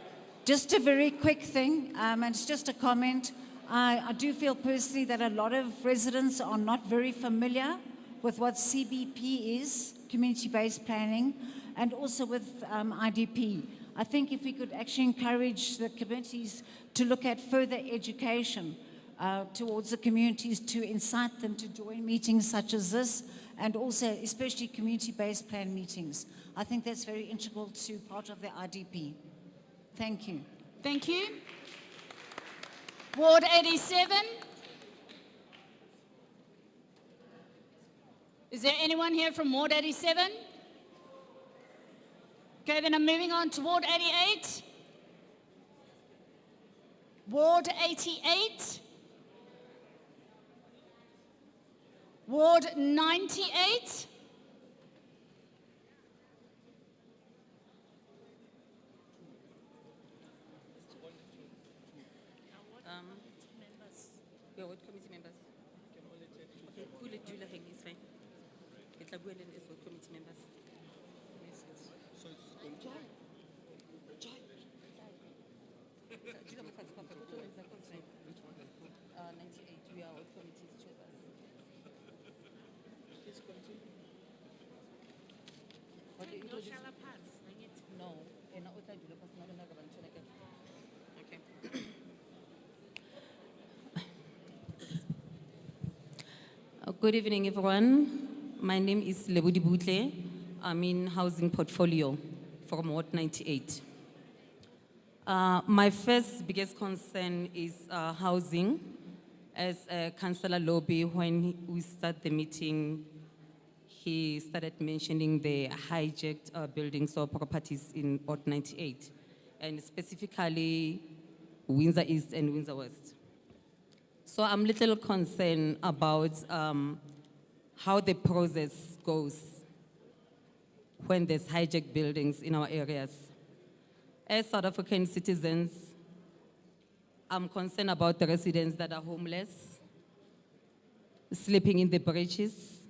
Just a very quick thing, and it's just a comment. I do feel personally that a lot of residents are not very familiar with what CBP is, community-based planning, and also with IDP. I think if we could actually encourage the communities to look at further education towards the communities, to incite them to join meetings such as this, and also especially community-based plan meetings. I think that's very integral to part of the IDP. Thank you. Thank you. Ward 87. Is there anyone here from Ward 87? Okay, then I'm moving on to Ward 88. Ward 88. Ward 98. Your ward committee members. Okay, Pule Dula Heng is fine. Ketlabuelen is ward committee members. Yes, yes. So it's going to Dula Mufati Papa, which one is that concern? Which one? 98, we are ward committees choosers. Please continue. What do you introduce? No, and not Uta Dula Papa, not another one. Okay. Good evening, everyone. My name is Lebudi Butle. I'm in housing portfolio from Ward 98. My first biggest concern is housing. As Councillor Lobby, when we start the meeting, he started mentioning the hijacked buildings or properties in Ward 98, and specifically Windsor East and Windsor West. So I'm a little concerned about how the process goes when there's hijacked buildings in our areas. As South African citizens, I'm concerned about the residents that are homeless, sleeping in the breaches.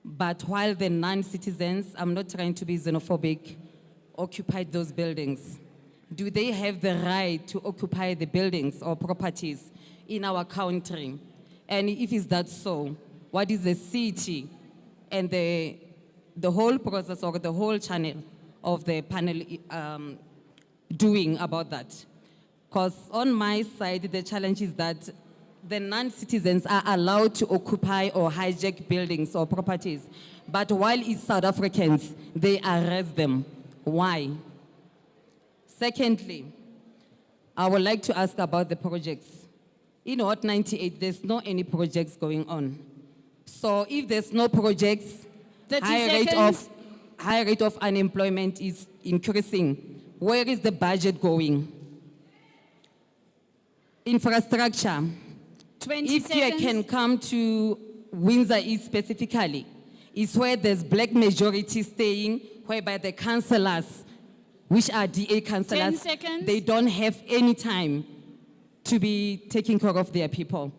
But while the non-citizens, I'm not trying to be xenophobic, occupied those buildings. Do they have the right to occupy the buildings or properties in our country? And if it's that so, what is the city and the whole process or the whole channel of the panel doing about that? Because on my side, the challenge is that the non-citizens are allowed to occupy or hijack buildings or properties, but while it's South Africans, they arrest them. Why? Secondly, I would like to ask about the projects. In Ward 98, there's no any projects going on. So if there's no projects, high rate of unemployment is increasing. Where is the budget going? Infrastructure. 20 if seconds. you can come to Windsor East specifically, is where there's black majority staying, whereby the councillors, which are DA councillors, 10 seconds. they don't have any time to be taking care of their people.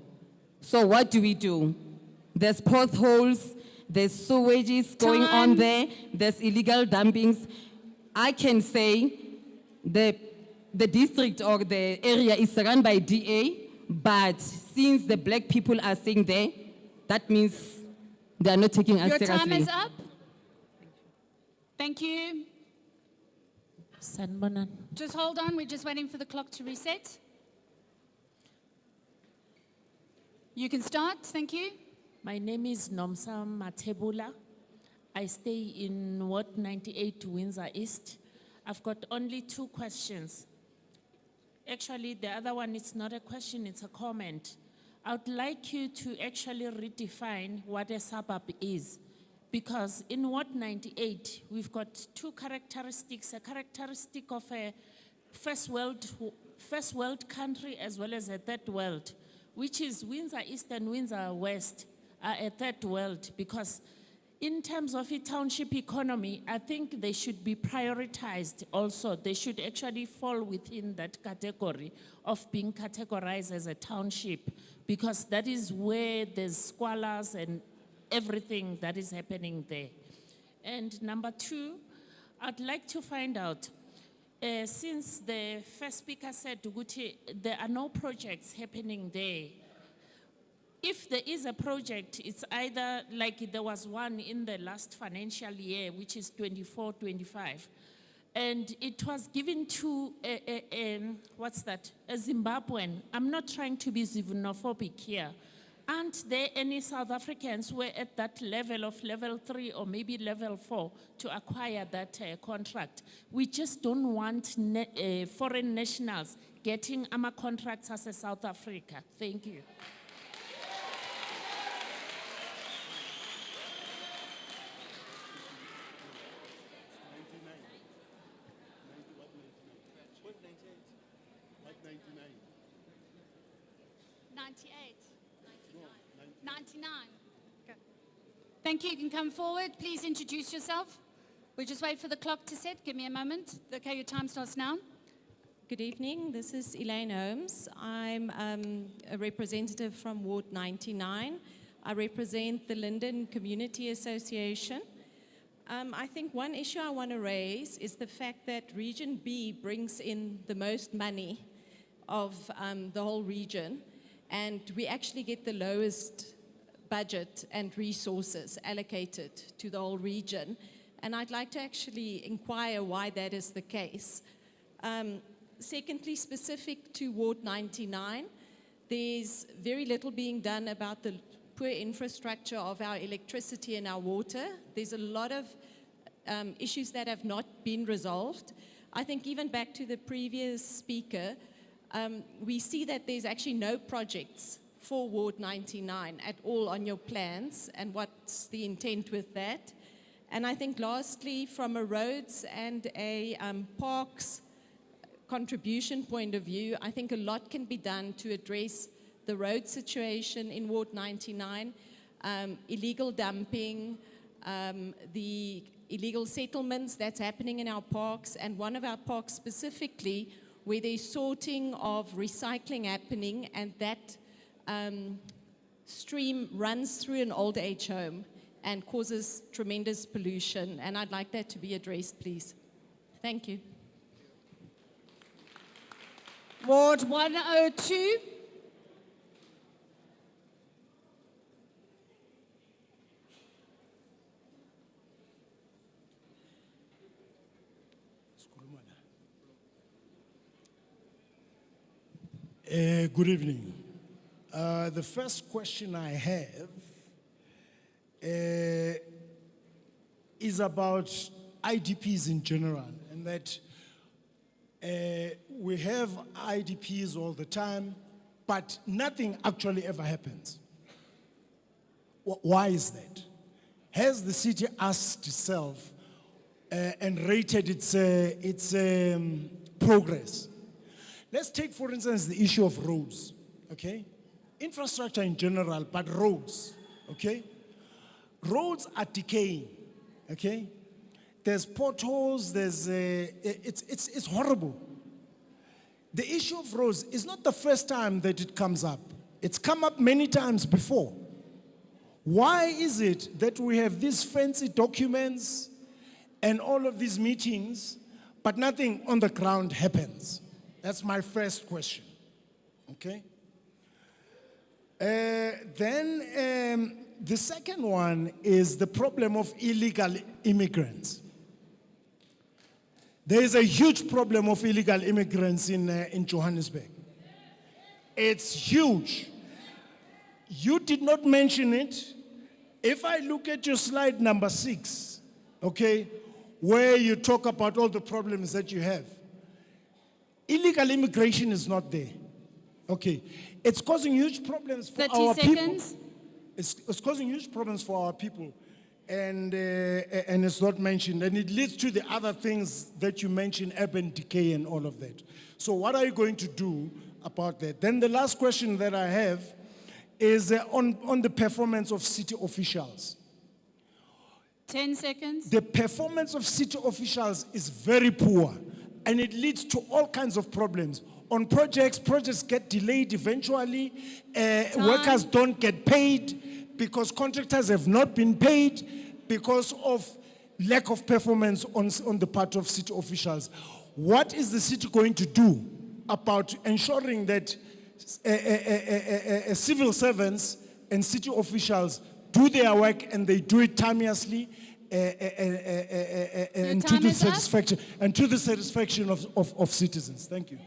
So what do? There's potholes, there's sewages going on there, there's illegal dumpings. I can say the district or the area is run by DA, but since the black people are staying there, that means they are not taking us Your seriously. time is up. Thank you. Sanbonan. Just hold on, we're just waiting for the clock to reset. You can start, thank you. My name is Nomsa Matebula. I stay in Ward 98, Windsor East. I've got only 2 questions. Actually, the other one is not a question, it's a comment. I would like you to actually redefine what a suburb is. Because in Ward 98, we've got 2 characteristics, a characteristic of a first world country as well as a third world, which is Windsor East and Windsor West are a third world, because in terms of a township economy, I think they should be prioritized also. They should actually fall within that category of being categorized as a township, because that is where there's squalors and everything that is happening there. And number two, I'd like to find out, since the first speaker said, Duguti, there are no projects happening there. If there is a project, it's either like there was one in the last financial year, which is 24-25. And it was given to, what's that, a Zimbabwean. I'm not trying to be xenophobic here. Aren't there any South Africans who were at that level of level 3 or maybe level 4 to acquire that contract? We just don't want foreign nationals getting our contracts as a South Africa. Thank you. Okay. Thank you. You can come forward. Please introduce yourself. We'll just wait for the clock to set. Give me a moment. Okay, your time starts now. Good evening. This is Elaine Holmes. I'm a representative from Ward 99. I represent the Linden Community Association. I think one issue I want to raise is the fact that Region B brings in the most money of the whole region, and we actually get the lowest budget and resources allocated to the whole region. And I'd like to actually inquire why that is the case. Secondly, specific to Ward 99, there's very little being done about the poor infrastructure of our electricity and our water. There's a lot of issues that have not been resolved. I think even back to the previous speaker, we see that there's actually no projects for Ward 99 at all on your plans, and what's the intent with that. And I think lastly, from a roads and a parks contribution point of view, I think a lot can be done to address the road situation in Ward 99, illegal dumping, the illegal settlements that's happening in our parks, and one of our parks specifically where there's sorting of recycling happening, and that stream runs through an old age home and causes tremendous pollution, and I'd like that to be addressed, please. Thank you. Ward 102. Good evening. The first question I have is about IDPs in general, and that we have IDPs all the time, but nothing actually ever happens. Why is that? Has the city asked itself and rated its progress? Let's take, for instance, the issue of roads, okay? Infrastructure in general, but roads, okay? Roads are decaying, okay? There's potholes, it's horrible. The issue of roads is not the first time that it comes up. It's come up many times before. Why is it that we have these fancy documents and all of these meetings, but nothing on the ground happens? That's my first question, okay? Then the second one is the problem of illegal immigrants. There is a huge problem of illegal immigrants in Johannesburg. It's huge. You did not mention it. If I look at your slide number 6, okay, where you talk about all the problems that you have, illegal immigration is not there. Okay, it's causing huge problems for our people. It's causing huge problems for our people, and it's not mentioned, and it leads to the other things that you mentioned, urban decay and all of that. So what are you going to do about that? Then the last question that I have is on the performance of city officials. 10 seconds. The performance of city officials is very poor, and it leads to all kinds of problems. On projects get delayed eventually. Workers don't get paid because contractors have not been paid because of lack of performance on the part of city officials. What is the city going to do about ensuring that civil servants and city officials do their work and they do it timeously and to time the is up. satisfaction of citizens? Thank you.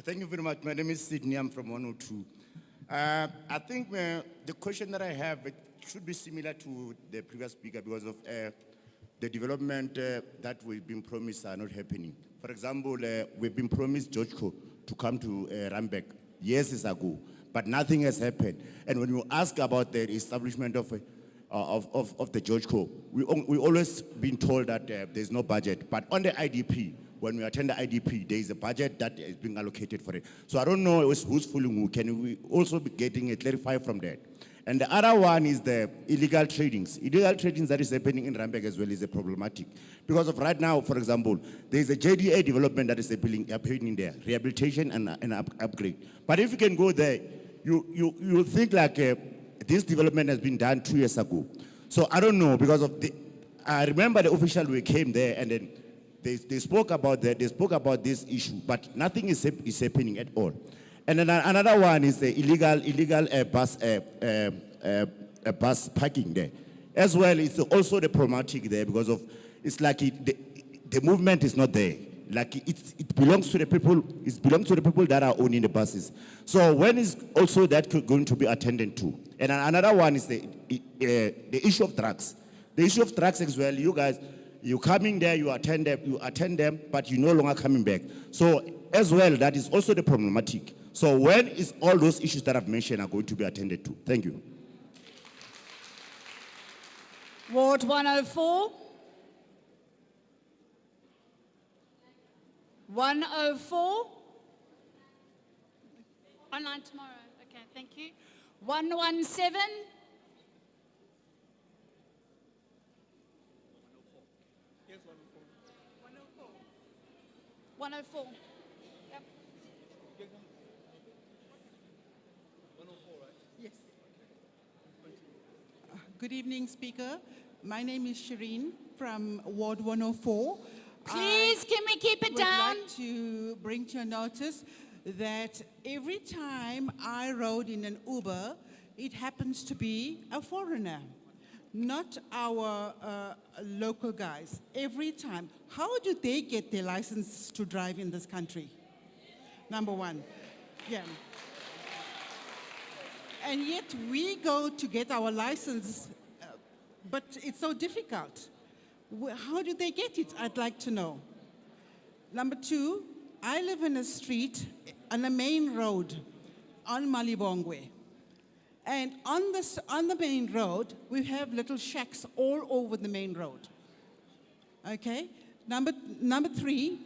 Thank you very much. My name is Sydney. I'm from 102. I think the question that I have it should be similar to the previous speaker because of the development that we've been promised are not happening. For example, we've been promised Georgeco to come to Randburg years ago, but nothing has happened. And when you ask about the establishment of the Georgeco, we always been told that there's no budget. But on the IDP, when we attend the IDP, there is a budget that is being allocated for it. So I don't know who's fooling who. Can we also be getting it clarified from that? And the other one is the illegal tradings. Illegal tradings that is happening in Randburg as well is a problematic. Because of right now, for example, there is a JDA development that is happening there, rehabilitation and upgrade. But if you can go there, you think like this development has been done 2 years ago. So I don't know, because of I remember the official who came there and then they spoke about that, they spoke about this issue, but nothing is happening at all. And then another one is the illegal bus parking there. As well, it's also the problematic there because of, it's like the movement is not there. Like it belongs to the people, it belongs to the people that are owning the buses. So when is also that going to be attended to? And another one is the issue of drugs. The issue of drugs as well, you guys, you're coming there, you attend them, but you're no longer coming back. So as well, that is also the problematic. So when is all those issues that I've mentioned are going to be attended to? Thank you. Ward 104. 104. Online tomorrow. Okay, thank you. 117. 104. Yep. Yes. Good evening, Speaker. My name is Shireen from Ward 104. Please, can we keep it down? I would like to bring to your notice that every time I rode in an Uber, it happens to be a foreigner, not our local guys. Every time. How do they get their license to drive in this country? Number one. Yeah. And yet we go to get our license, but it's so difficult. How do they get it? I'd like to know. Number two, I live in a street, on a main road, on Malibongwe. And on the main road, we have little shacks all over the main road. Okay? Number three,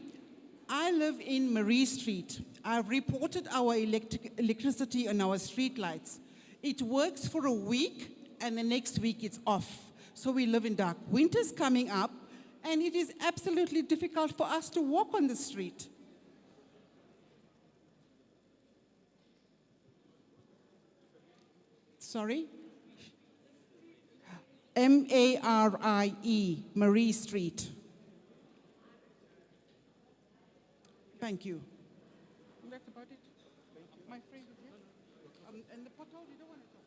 I live in Marie Street. I've reported our electricity on our street lights. It works for a week, and the next week it's off. So we live in dark. Winter's coming up, and it is absolutely difficult for us to walk on the street. Sorry? M-A-R-I-E, Marie Street. Thank you. That's about it. My friend is here. And the pothole, you don't want to talk.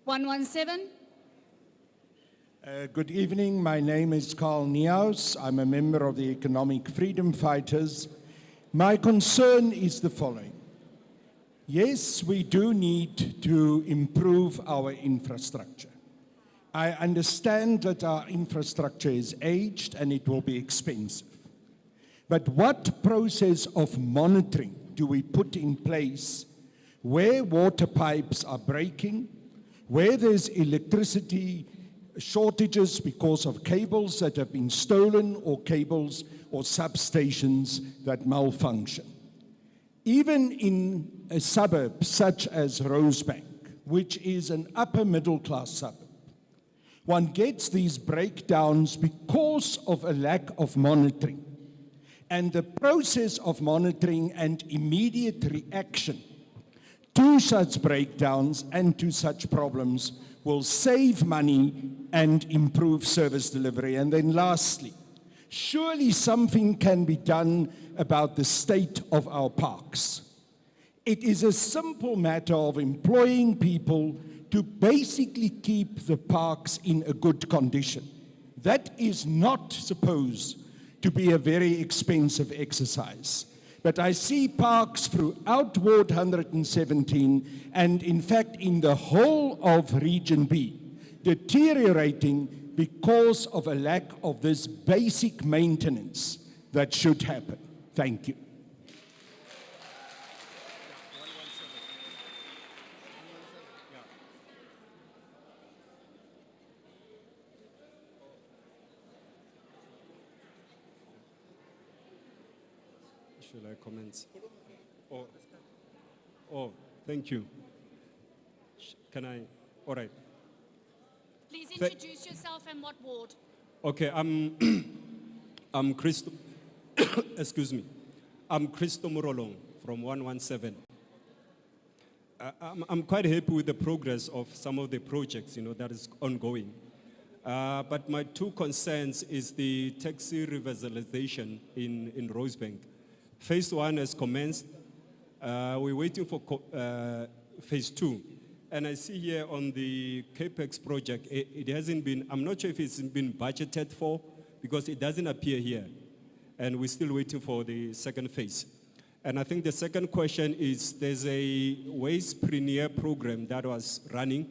117. Good evening. My name is Carl Niehaus. I'm a member of the Economic Freedom Fighters. My concern is the following. Yes, we do need to improve our infrastructure. I understand that our infrastructure is aged and it will be expensive. But what process of monitoring do we put in place where water pipes are breaking, where there's electricity shortages because of cables that have been stolen or cables or substations that malfunction? Even in a suburb such as Rosebank, which is an upper middle class suburb, One gets these breakdowns because of a lack of monitoring. And the process of monitoring and immediate reaction to such breakdowns and to such problems will save money and improve service delivery. And then lastly, surely something can be done about the state of our parks. It is a simple matter of employing people to basically keep the parks in a good condition. That is not supposed to be a very expensive exercise. But I see parks throughout Ward 117 and in fact in the whole of Region B deteriorating because of a lack of this basic maintenance that should happen. Thank you. Should I comment? Oh, thank you. Can I? All right. Please introduce yourself and what ward. Okay, I'm Christo. Excuse me. I'm Christo Morolong from 117. I'm quite happy with the progress of some of the projects, that is ongoing. But my two concerns is the taxi revitalization in Rosebank. Phase 1 has commenced. We're waiting for phase 2. And I see here on the CAPEX project, it hasn't been, I'm not sure if it's been budgeted for, because it doesn't appear here. And we're still waiting for the second phase. And I think the second question is, there's a Waste Premier program that was running.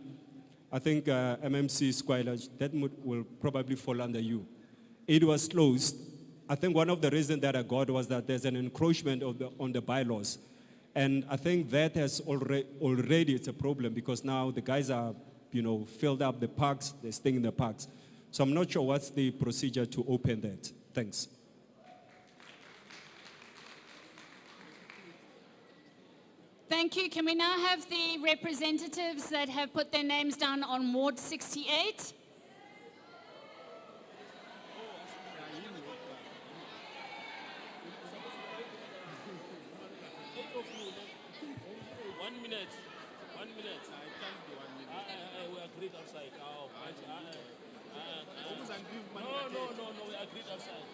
I think MMC Squilage, that will probably fall under you. It was closed. I think one of the reasons that I got was that there's an encroachment on the bylaws. And I think that has already it's a problem because now the guys are, filled up the parks, they're staying in the parks. So I'm not sure what's the procedure to open that. Thanks. Thank you. Can we now have the representatives that have put their names down on Ward 68? We agreed outside. No, we agreed outside.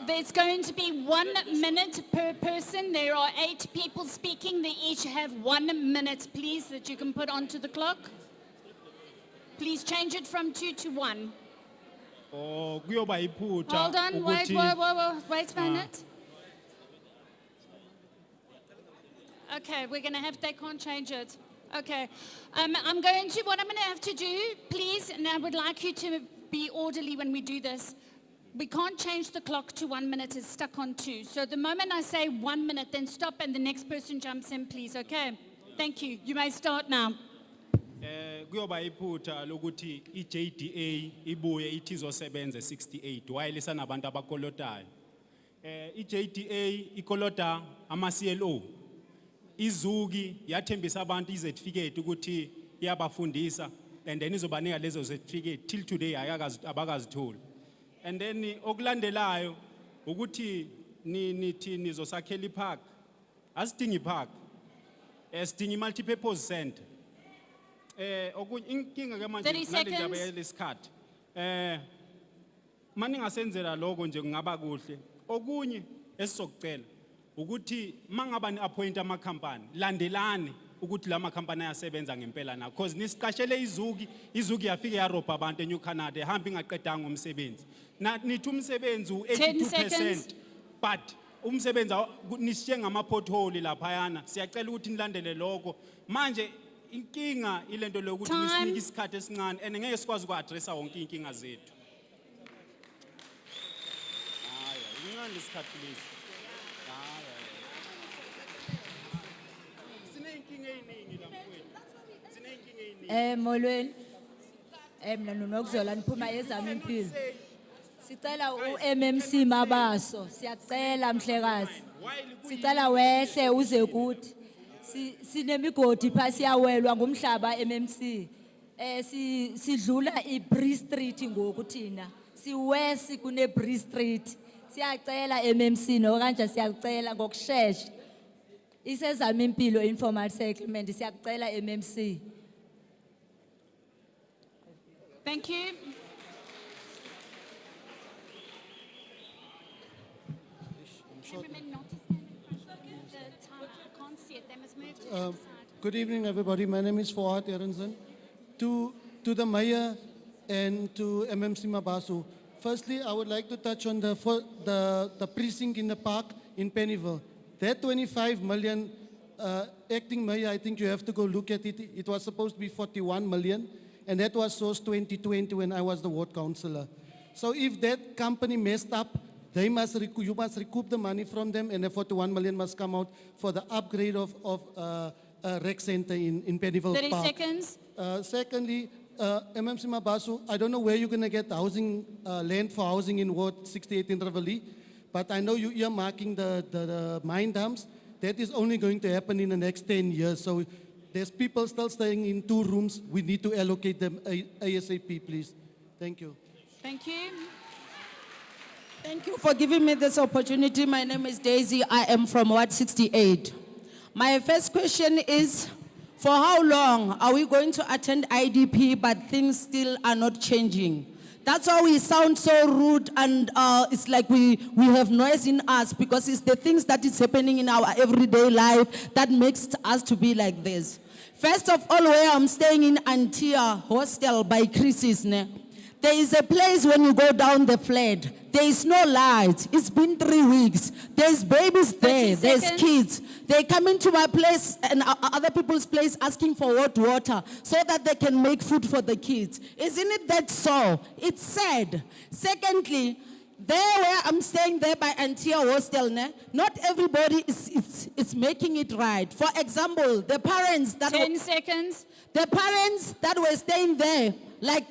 There's going to be 1 minute per person. There are 8 people speaking. They each have 1 minute, please, that you can put onto the clock. Please change it from 2 to 1. Hold on, wait a minute. Okay, we're going to have, they can't change it. Okay, what I'm going to have to do, please, and I would like you to be orderly when we do this. We can't change the clock to 1 minute, it's stuck on 2. So the moment I say 1 minute, then stop and the next person jumps in, please, okay? Thank you. You may start now. Kuyoba iphutha lokuthi iJDA ibuye ithi izosebenza 68 while isanabantu abakolotayo. iJDA ikolota ama-CLO. Izuki yathembisa abantu izethifiketi ukuthi iyabafundisa and then izobanika lezo certificate till today abakazitholi. And then okulandelayo ukuthi nithi nizosakhela ipark. Asidingi ipark. Sidinga multi-purpose center. Inkinga ke manje nalendaba yalesikhathi. Maningasenzela lokho nje kungaba kuhle. Okunye esizocela ukuthi mangaba ni appoint ama company landelani ukuthi lama company ayasebenza ngempela na because nisiqashele izuki yafika yarobha abantu eNew Canada ehamba ingaqedanga umsebenzi. Nithi umsebenzi u82% but umsebenzi nishiye ngama pothole lapha yana siyacela ukuthi nilandele lokho manje inkinga ilento lokuthi nisinike isikhathi esincane and ngeke sikwazi uku-addressa wonke inkinga zethu. Incane isikhathi lesi. Sineyinkinga eziningi la mfowethu. Sineyinkinga eziningi. Molweni. Mina nokuzola niphuma ezami impilo. Sicela u-MMC Mabaso, siyacela mhlekazi. Sicela wehle uze kuthi. Sinemigodi phasi yawelwa ngumhlaba MMC. Sidlula i-Bree Street ngoku thina. Siwesi kune Bree Street. Siyacela MMC no kanje siyacela ngokusheshsha. Isezama impilo informal settlement siyacela MMC. Thank you. Cameraman not to stand in front of the time. I can't see it. They must move to the other side. Good evening, everybody. My name is Fuad Erensen. To the mayor and to MMC Mabaso, firstly, I would like to touch on the precinct in the park in Pennyville. That 25 million, acting mayor, I think you have to go look at it. It was supposed to be 41 million, and that was sourced 2020 when I was the ward councillor. So if that company messed up, you must recoup the money from them, and the 41 million must come out for the upgrade of rec center in Pennyville 30 Park. seconds. Secondly, MMC Mabaso, I don't know where you're going to get housing, land for housing in Ward 68 in Rivoli, but I know you're marking the mine dumps. That is only going to happen in the next 10 years. So there's people still staying in 2 rooms. We need to allocate them ASAP, please. Thank you. Thank you. Thank you for giving me this opportunity. My name is Daisy. I am from Ward 68. My first question is, for how long are we going to attend IDP but things still are not changing? That's why we sound so rude, and it's like we have noise in us, because it's the things that is happening in our everyday life that makes us to be like this. First of all, where I'm staying in Antia Hostel by Chris's, there is a place when you go down the flat, there is no light. It's been 3 weeks. There's babies there, there's kids. They come into my place and other people's place asking for hot water so that they can make food for the kids. Isn't it that so? It's sad. Secondly, there where I'm staying there by Antia Hostel, not everybody is making it right. For example, the parents that 10 seconds. The parents that were staying there, like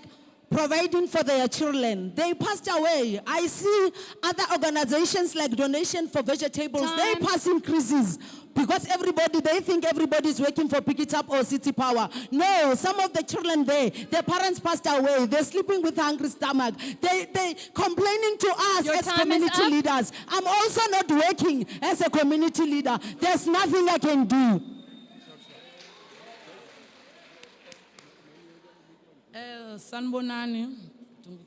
providing for their children, they passed away. I see other organizations like Donation for Vegetables, they pass increases because they think everybody is working for Pick It Up or City Power. No, some of the children there, their parents passed away. They're sleeping with hungry stomach. They complaining to us as community leaders. I'm also not working as a community leader. There's nothing I can do. Sanbonani,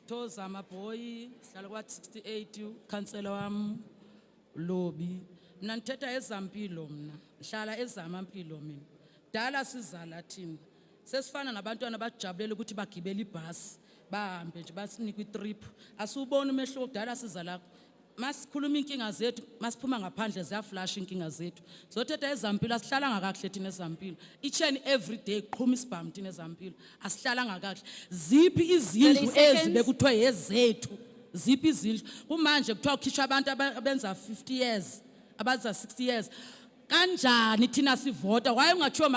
Toza Maboy, Salawat 68, Councillor Wam, Lobby, Nanteta Ezampilo, Shala Ezamampilo, Dala Sizalatin. Sesfana Nabantwana Bajabel Gutiba Kibeli Bas, Bam, Basnik trip, Asubon Mesho, Dala Sizalak. Mas khuluma inkinga zethu masiphuma ngaphandle ziya flash inkinga zethu zothetha ezampilo asihlalanga kahle thina ezampilo each and every day qhuma isibhamu thina ezampilo asihlalanga kahle ziphi izindlu ezibekuthiwa yezethu ziphi izindlu kumanje kuthiwa ukhishwa abantu abenza 50 years abaza 60 years kanjani thina sivota waye ungathiwa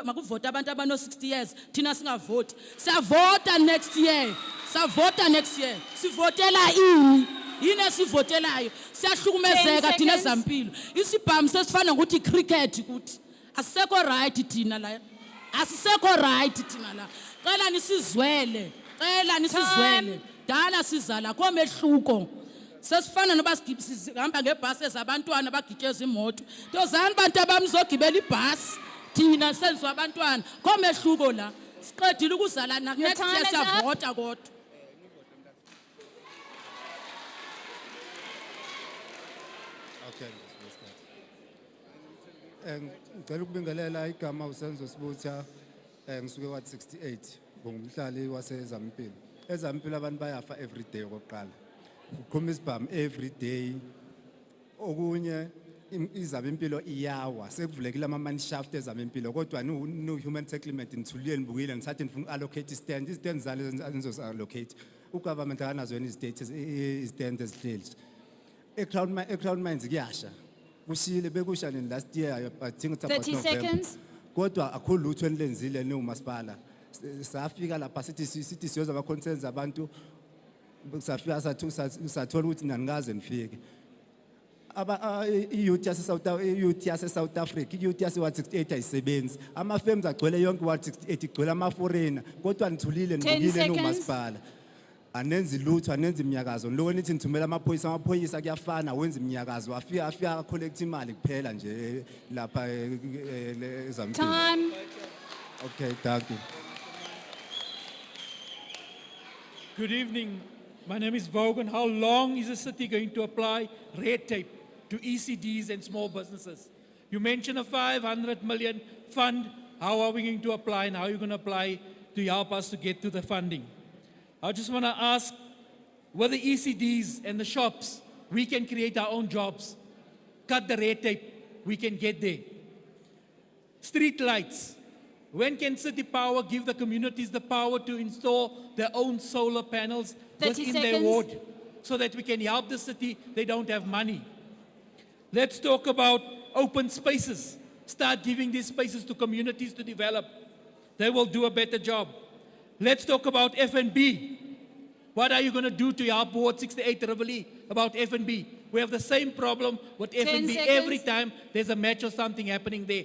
makuvota abantu abano 60 years thina singavoti siyavota next year sivotela ini yini sivotelayo siyahlukumezeka thina ezampilo isibhamu sesifana ngokuthi cricket kuthi asisekho right thina la cela nisizwele dala sizala komehluko sesifana noba sihamba ngebhasi ezabantwana bagitsheza imoto tozani bantu abamzogibela ibhasi thina senziwa abantwana komehluko la siqedile ukuzala next year siyavota kodwa. Ngicela ukubingelela igama usenzo sibutha ngisuke Ward 68 ngumhlali waseZampilo. EZampilo abantu bayafa every day okokuqala. Uqhuma isibhamu every day. Okunye izabe impilo iyawa sekuvulekile ama man shaft ezabe impilo kodwa no human settlement nithulile nibukile ngisathi ngifuna allocate istand zale enizo allocate. Ugovernment akanazo any states istand ezihleli. Crown mines kuyasha. Kushile bekusha nini last year but think it's about 30 seconds. Kodwa akho lutho enilenzile no masipala. Safika lapha sithi siyoza ba concerns abantu Safika sathola ukuthi nangaze nifike. I-youth yase-South Africa, i-youth yase-Ward 68 ayisebenzi. Ama-firms agcwele yonke i-Ward 68, igcwele ama-foreigner. Kodwa nithulile, 10 nibukile seconds. nomasipala. Anenzi lutho, anenzi imnyakazo. Loko nithi nithumela amaphoyisa kuyafana, wenza imnyakazo. Afika collect imali kuphela nje lapha eZambia. Time. Okay, thank you. Good evening. My name is Vaughan. How long is the city going to apply red tape to ECDs and small businesses? You mentioned a 500 million fund. How are we going to apply and how are you going to apply to help us to get to the funding? I just want to ask, with the ECDs and the shops, we can create our own jobs. Cut the red tape, we can get there. Street lights. When can City Power give the communities the power to install their own solar panels 30 within their seconds. ward so that we can help the city? They don't have money. Let's talk about open spaces. Start giving these spaces to communities to develop. They will do a better job. Let's talk about F&B. What are you going to do to help Ward 68 Rivoli about F&B? We have the same problem with 10 F&B seconds. every time there's a match or something happening there.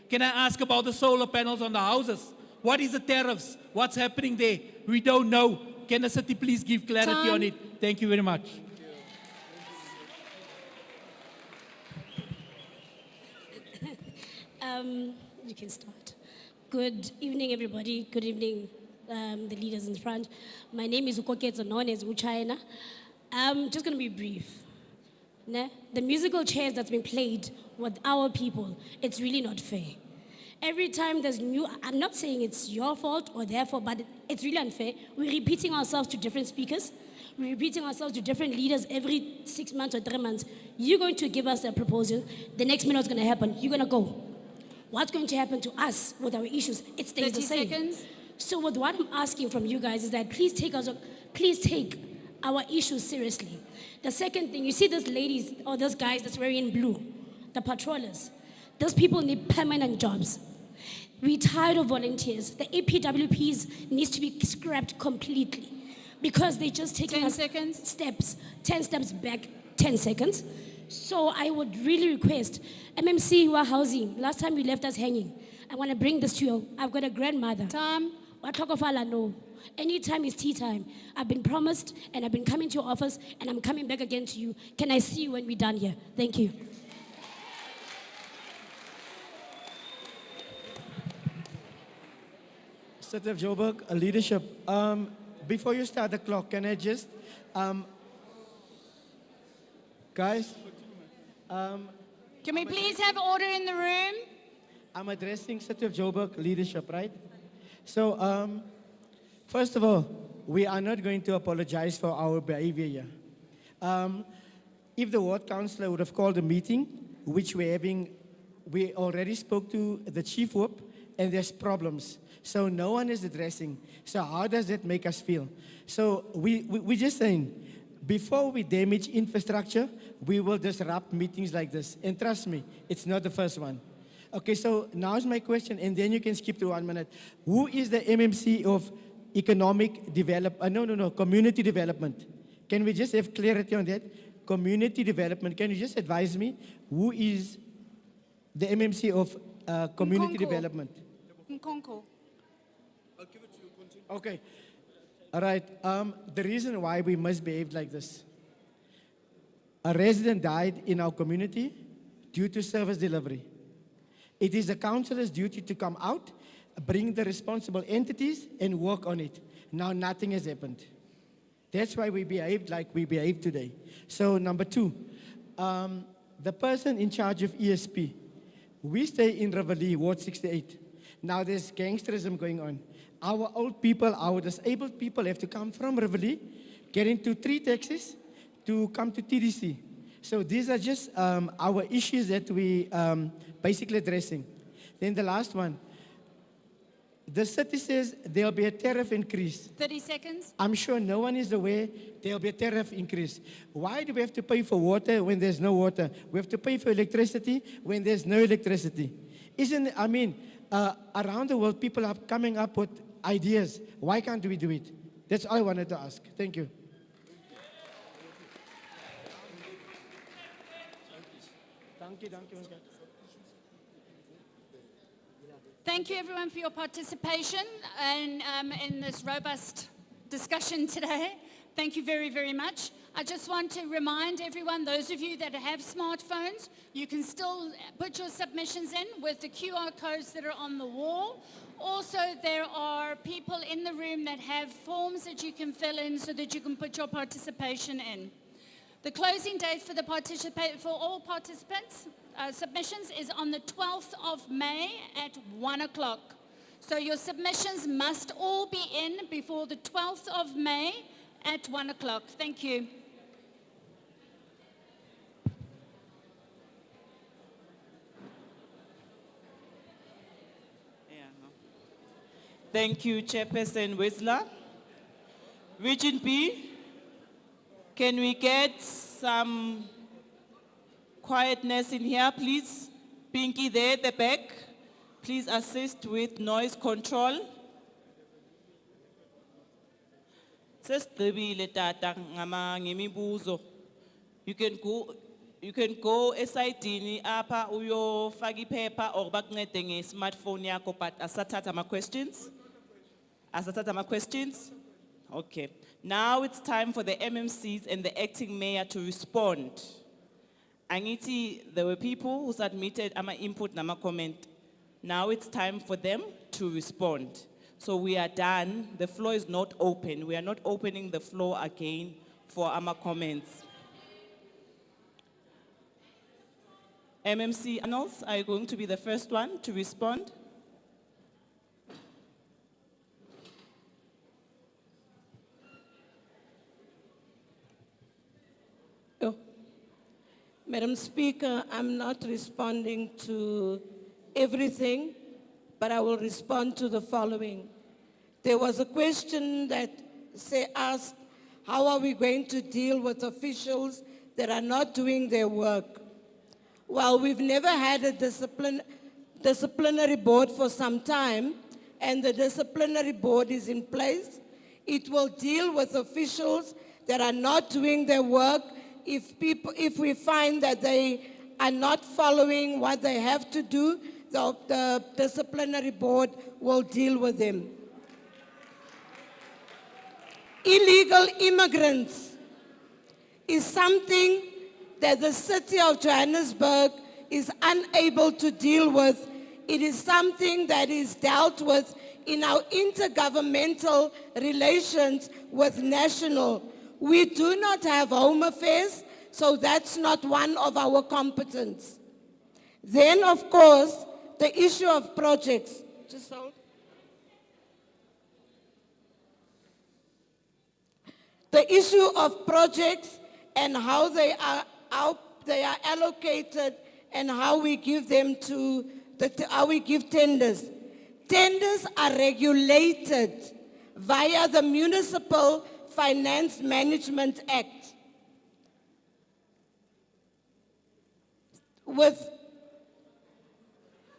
Can I ask about the solar panels on the houses? What is the tariffs? What's happening there? We don't know. Can the city please give clarity Time. on it? Thank you very much. You can start. Good evening, everybody. Good evening, the leaders in the front. My name is Ukoketso, known as Uchina. I'm just going to be brief. Ne? The musical chairs that's been played with our people, it's really not fair. Every time there's new, I'm not saying it's your fault or their fault, but it's really unfair. We're repeating ourselves to different speakers. We're repeating ourselves to different leaders every 6 months or 3 months. You're going to give us a proposal. The next minute what's going to happen? You're going to go. What's going to happen to us with our issues? It stays the 30 same. seconds. So with what I'm asking from you guys is that please take our issues seriously. The second thing, you see those ladies or those guys that's wearing blue, the patrollers. Those people need permanent jobs. We're tired of volunteers. The APWPs needs to be scrapped completely because they just taking 10 us seconds. 10 steps back, 10 seconds. So I would really request, MMC, you are housing. Last time you left us hanging. I want to bring this to you. I've got a grandmother. Time. No. Anytime is tea time. I've been promised and I've been coming to your office and I'm coming back again to you. Can I see you when we're done here? Thank you. City of Joburg, leadership. Before you start the clock, can I just, guys, Can we please have order in the room? I'm addressing City of Joburg leadership, right? So, first of all, we are not going to apologize for our behavior here. If the ward councillor would have called a meeting, which we're having, we already spoke to the chief whip, and there's problems. So no one is addressing. So how does that make us feel? So we're just saying, before we damage infrastructure, we will disrupt meetings like this. And trust me, it's not the first one. Okay, so now's my question, and then you can skip to 1 minute. Who is the MMC of economic development? Community development. Can we just have clarity on that? Community development. Can you just advise me who is the MMC of community Nkonko. development? Nkonko. Okay. All right. The reason why we must behave like this. A resident died in our community due to service delivery. It is the councillor's duty to come out, bring the responsible entities, and work on it. Now nothing has happened. That's why we behaved like we behaved today. So number two, the person in charge of ESP. We stay in Rivoli, Ward 68. Now there's gangsterism going on. Our old people, our disabled people have to come from Rivoli, get into 3 taxis to come to TDC. So these are just our issues that we basically addressing. Then the last one. The city says there'll be a tariff increase. 30 seconds. I'm sure no one is aware there'll be a tariff increase. Why do we have to pay for water when there's no water? We have to pay for electricity when there's no electricity. Around the world, people are coming up with ideas. Why can't we do it? That's all I wanted to ask. Thank you. Dankie, dankie ons kyk. Thank you everyone for your participation and in this robust discussion today. Thank you very, very much. I just want to remind everyone, those of you that have smartphones, you can still put your submissions in with the QR codes that are on the wall. Also, there are people in the room that have forms that you can fill in so that you can put your participation in. The closing date for for all participants submissions is on the 12th of May at 1 o'clock. So your submissions must all be in before the 12th of May at 1 o'clock. Thank you. Thank you, Chairperson Whistler. Region B, can we get some quietness in here, please? Pinky there at the back, please assist with noise control. Sesigqibile tata ngemibuzo. You can go esayidini apha uyofaka iphepha or bakuncede nge-smartphone yakho, but asathatha ama-questions. Asathatha ama-questions. Okay. Now it's time for the MMCs and the acting mayor to respond. Angithi, there were people who submitted ama input nama comment. Now it's time for them to respond. So we are done. The floor is not open. We are not opening the floor again for ama comments. MMC Arnolds, are you going to be the first one to respond? Madam Speaker, I'm not responding to everything, but I will respond to the following. There was a question that asked, how are we going to deal with officials that are not doing their work? Well, we've never had a disciplinary board for some time, and the disciplinary board is in place. It will deal with officials that are not doing their work. If we find that they are not following what they have to do, the disciplinary board will deal with them. Illegal immigrants is something that the City of Johannesburg is unable to deal with. It is something that is dealt with in our intergovernmental relations with national. We do not have home affairs, so that's not one of our competence. Then, of course, the issue of projects. Just hold. The issue of projects and how they are allocated and how we give them how we give tenders. Tenders are regulated via the Municipal Finance Management Act,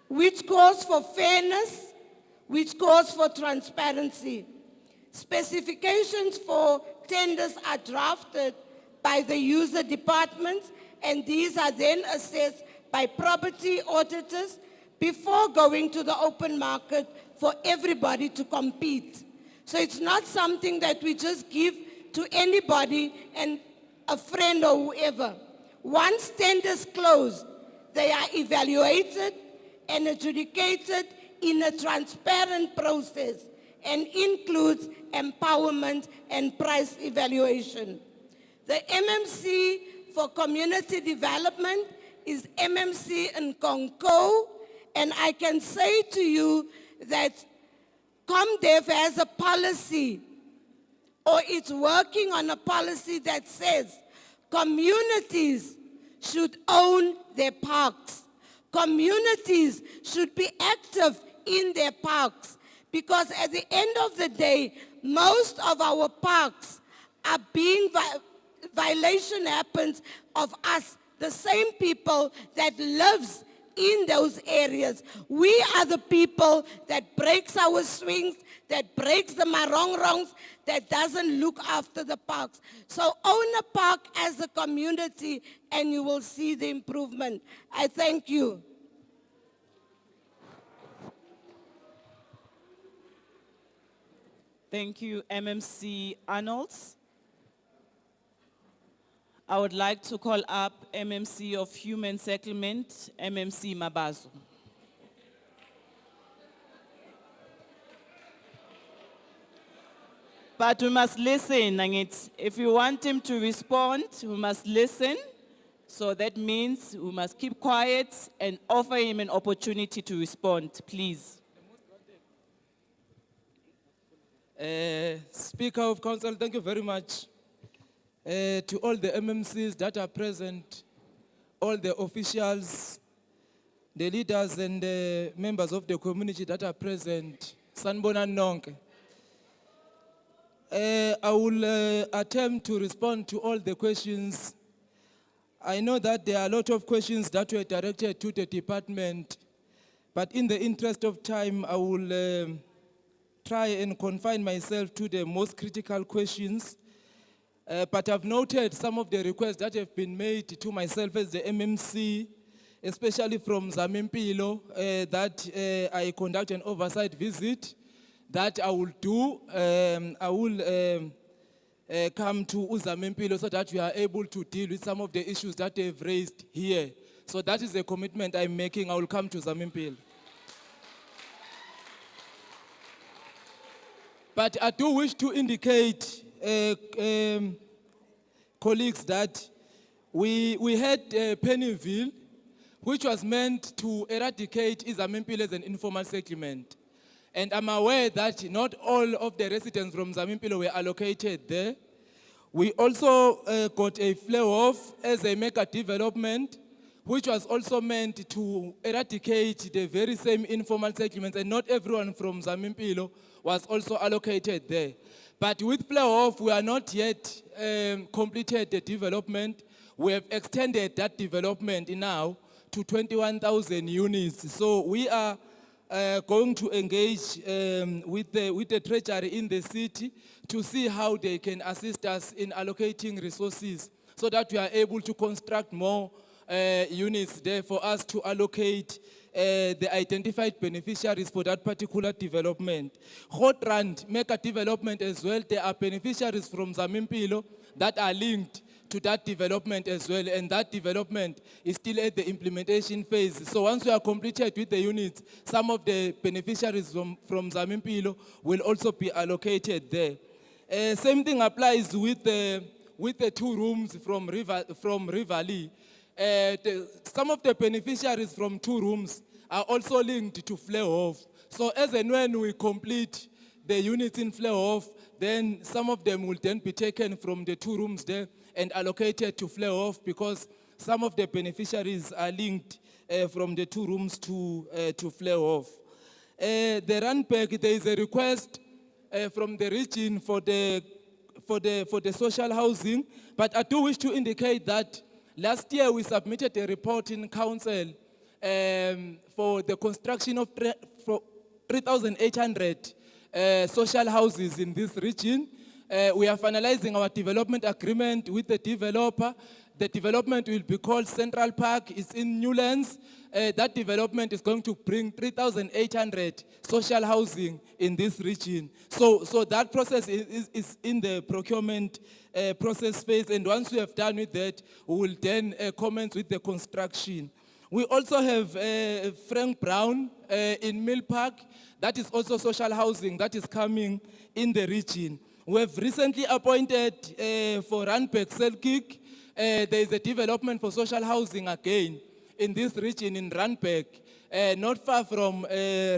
which calls for fairness, which calls for transparency. Specifications for tenders are drafted by the user departments, and these are then assessed by property auditors before going to the open market for everybody to compete. So it's not something that we just give to anybody and a friend or whoever. Once tenders close, they are evaluated and adjudicated in a transparent process and includes empowerment and price evaluation. The MMC for community development is MMC in Conco, and I can say to you that ComDev has a policy, or it's working on a policy that says communities should own their parks. Communities should be active in their parks, because at the end of the day, most of our parks are being violation happens of us, the same people that lives in those areas. We are the people that breaks our swings, that breaks the marongs, that doesn't look after the parks. So own a park as a community and you will see the improvement. I thank you. Thank you, MMC Arnolds. I would like to call up MMC of Human Settlement, MMC Mabaso. But we must listen, Nangit. If you want him to respond, we must listen. So that means we must keep quiet and offer him an opportunity to respond, please. Speaker of Council, thank you very much. To all the MMCs that are present, all the officials, the leaders and the members of the community that are present, Sanbona Nonke. I will attempt to respond to all the questions. I know that there are a lot of questions that were directed to the department, but in the interest of time, I will try and confine myself to the most critical questions. But I've noted some of the requests that have been made to myself as the MMC, especially from Zamimpilo, that I conduct an oversight visit. That I will do. I will come to Uzamimpilo so that we are able to deal with some of the issues that they've raised here. So that is the commitment I'm making. I will come to Zamimpilo. But I do wish to indicate, colleagues, that we had Pennyville, which was meant to eradicate Zamimpilo as an informal settlement. And I'm aware that not all of the residents from Zamimpilo were allocated there. We also got a flare-off as a mega development, which was also meant to eradicate the very same informal settlements, and not everyone from Zamimpilo was also allocated there. But with flare-off, we are not yet completed the development. We have extended that development now to 21,000 units. So we are going to engage with the treasury in the city to see how they can assist us in allocating resources so that we are able to construct more units there for us to allocate the identified beneficiaries for that particular development. Hotrand mega development as well, there are beneficiaries from Zamimpilo that are linked to that development as well, and that development is still at the implementation phase. So once we are completed with the units, some of the beneficiaries from Zamimpilo will also be allocated there. Same thing applies with the 2 rooms from Rivali. Some of the beneficiaries from 2 rooms are also linked to flare-off. So as and when we complete the units in flare-off, then some of them will then be taken from the 2 rooms there and allocated to flare-off, because some of the beneficiaries are linked from the 2 rooms to flare-off. The Randburg, there is a request from the region for the social housing, but I do wish to indicate that last year we submitted a report in council for the construction of 3,800 social houses in this region. We are finalizing our development agreement with the developer. The development will be called Central Park. It's in Newlands. That development is going to bring 3,800 social housing in this region. So that process is in the procurement process phase. And once we have done with that, we will then commence with the construction. We also have Frank Brown in Mill Park. That is also social housing that is coming in the region. We have recently appointed for Randburg Selkirk. There is a development for social housing again in this region in Randburg, not far from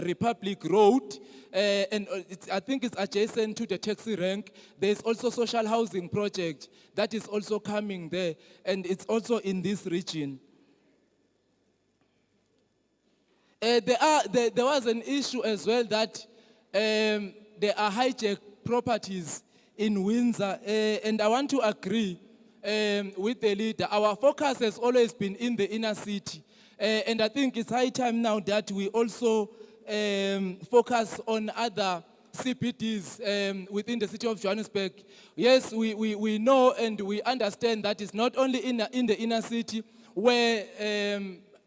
Republic Road. And I think it's adjacent to the taxi rank. There's also social housing project that is also coming there, and it's also in this region. There was an issue as well that there are hijacked properties in Windsor, and I want to agree with the leader. Our focus has always been in the inner city, And I think it's high time now that we also focus on other CPDs within the city of Johannesburg. Yes, we know and we understand that it's not only in the inner city where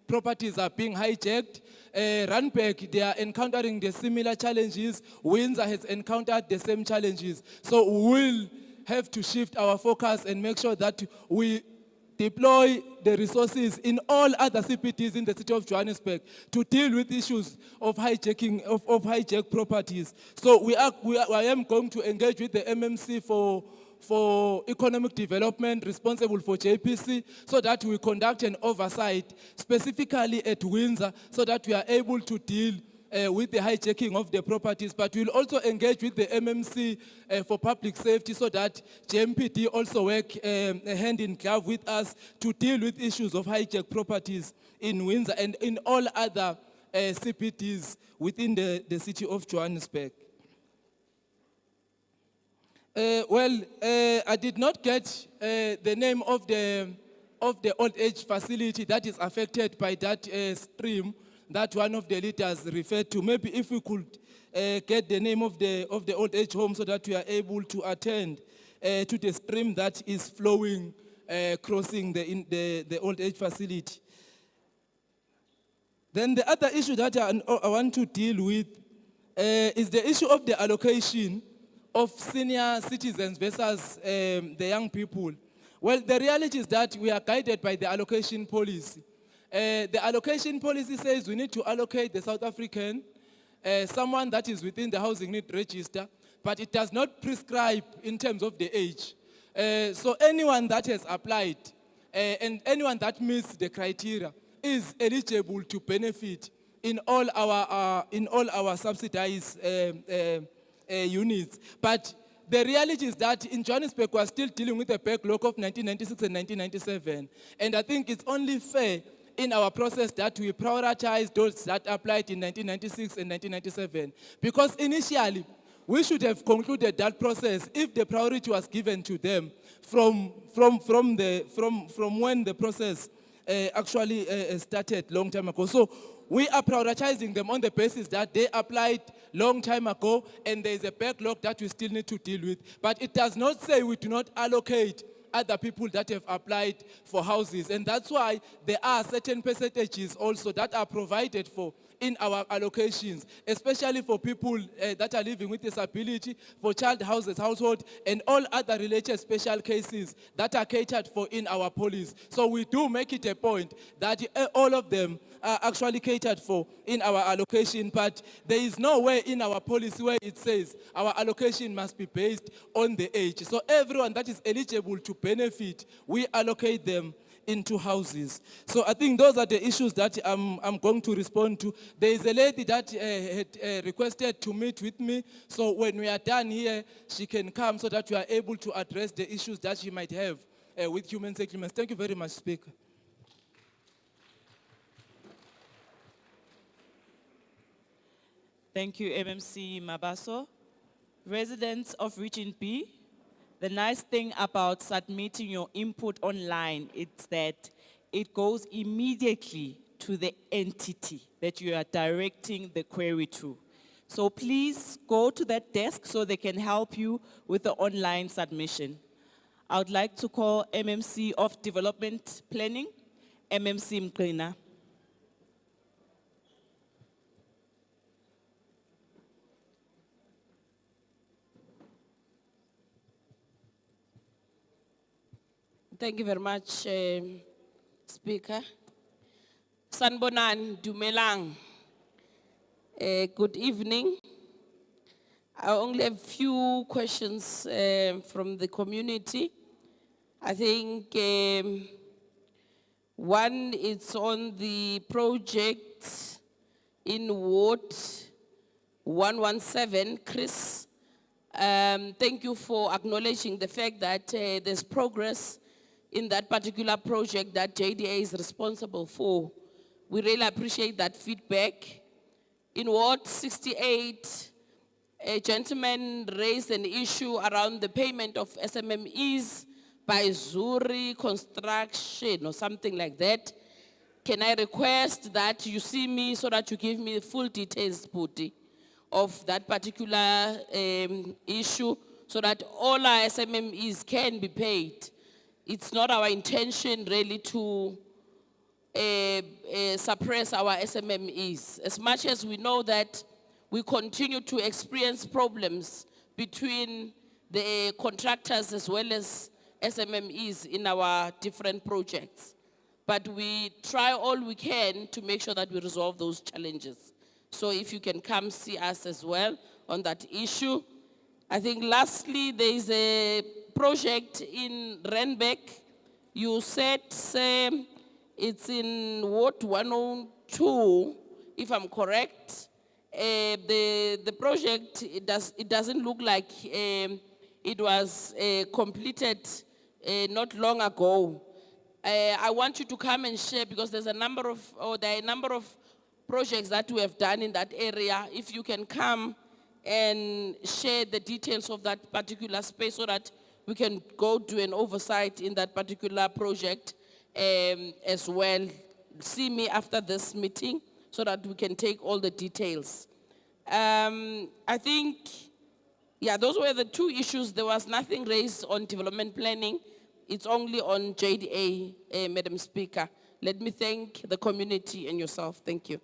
properties are being hijacked. Randburg, they are encountering the similar challenges. Windsor has encountered the same challenges. So we will have to shift our focus and make sure that we deploy the resources in all other CPTs in the city of Johannesburg to deal with issues of hijacking, of hijacked properties. So I am going to engage with the MMC for economic development responsible for JPC so that we conduct an oversight specifically at Windsor so that we are able to deal with the hijacking of the properties, but we'll also engage with the MMC for public safety so that JMPD also work hand in glove with us to deal with issues of hijacked properties in Windsor and in all other CPDs within the city of Johannesburg. I did not get the name of the old age facility that is affected by that stream that one of the leaders referred to. Maybe if we could get the name of the old age home so that we are able to attend to the stream that is flowing, crossing the old age facility. Then the other issue that I want to deal with is the issue of the allocation of senior citizens versus the young people. Well, the reality is that we are guided by the allocation policy. The allocation policy says we need to allocate the South African, someone that is within the housing need register, but it does not prescribe in terms of the age. So anyone that has applied and anyone that meets the criteria is eligible to benefit in all our subsidized units. But the reality is that in Johannesburg, we are still dealing with a backlog of 1996 and 1997. And I think it's only fair in our process that we prioritize those that applied in 1996 and 1997. Because initially, we should have concluded that process if the priority was given to them from when the process actually started long time ago. So we are prioritizing them on the basis that they applied long time ago and there is a backlog that we still need to deal with. But it does not say we do not allocate other people that have applied for houses. And that's why there are certain percentages also that are provided for in our allocations, especially for people that are living with disability, for child houses, household, and all other related special cases that are catered for in our policy. So we do make it a point that all of them are actually catered for in our allocation, but there is nowhere in our policy where it says our allocation must be based on the age. So everyone that is eligible to benefit, we allocate them into houses. So I think those are the issues that I'm going to respond to. There is a lady that had requested to meet with me. So when we are done here, she can come so that we are able to address the issues that she might have with human settlements. Thank you very much, Speaker. Thank you, MMC Mabaso. Residents of Region B, the nice thing about submitting your input online is that it goes immediately to the entity that you are directing the query to. So please go to that desk so they can help you with the online submission. I would like to call MMC of Development Planning, MMC Mqina. Thank you very much, Speaker. Sanbonan Dumelang. Good evening. I only have few questions from the community. I think one is on the project in Ward 117, Chris. Thank you for acknowledging the fact that there's progress in that particular project that JDA is responsible for. We really appreciate that feedback. In Ward 68, a gentleman raised an issue around the payment of SMMEs by Zuri Construction or something like that. can I request that you see me so that you give me full details, Puti, of that particular issue so that all our SMMEs can be paid. It's not our intention really to suppress our SMMEs. As much as we know that we continue to experience problems between the contractors as well as SMMEs in our different projects. But we try all we can to make sure that we resolve those challenges. So if you can come see us as well on that issue. I think lastly, there is a project in Randburg. You said it's in Ward 102, if I'm correct. The project, it doesn't look like it was completed not long ago. I want you to come and share because there are a number of projects that we have done in that area. If you can come and share the details of that particular space so that we can go do an oversight in that particular project as well. See me after this meeting so that we can take all the details. I think, yeah, those were the two issues. There was nothing raised on development planning. It's only on JDA, Madam Speaker. Let me thank the community and yourself. Thank you.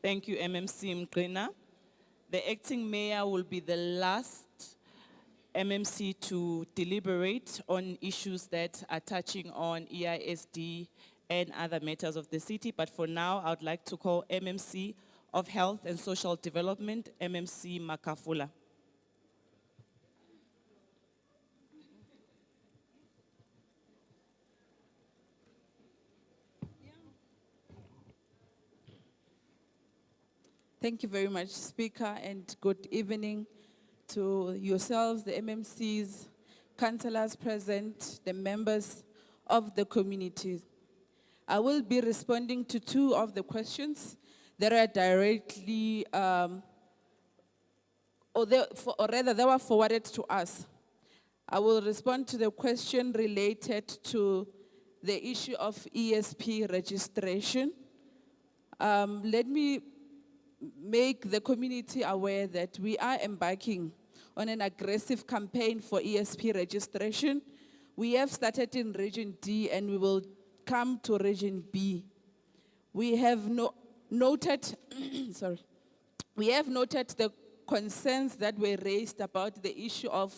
Thank you, MMC Mqina. The acting mayor will be the last MMC to deliberate on issues that are touching on EISD and other matters of the city. But for now, I would like to call MMC of Health and Social Development, MMC Makafula. Thank you very much, Speaker, and good evening to yourselves, the MMCs, councillors present, the members of the community. I will be responding to two of the questions that are directly, or rather they were forwarded to us. I will respond to the question related to the issue of ESP registration. Let me make the community aware that we are embarking on an aggressive campaign for ESP registration. We have started in Region D and we will come to Region B. We have noted, sorry, we have noted the concerns that were raised about the issue of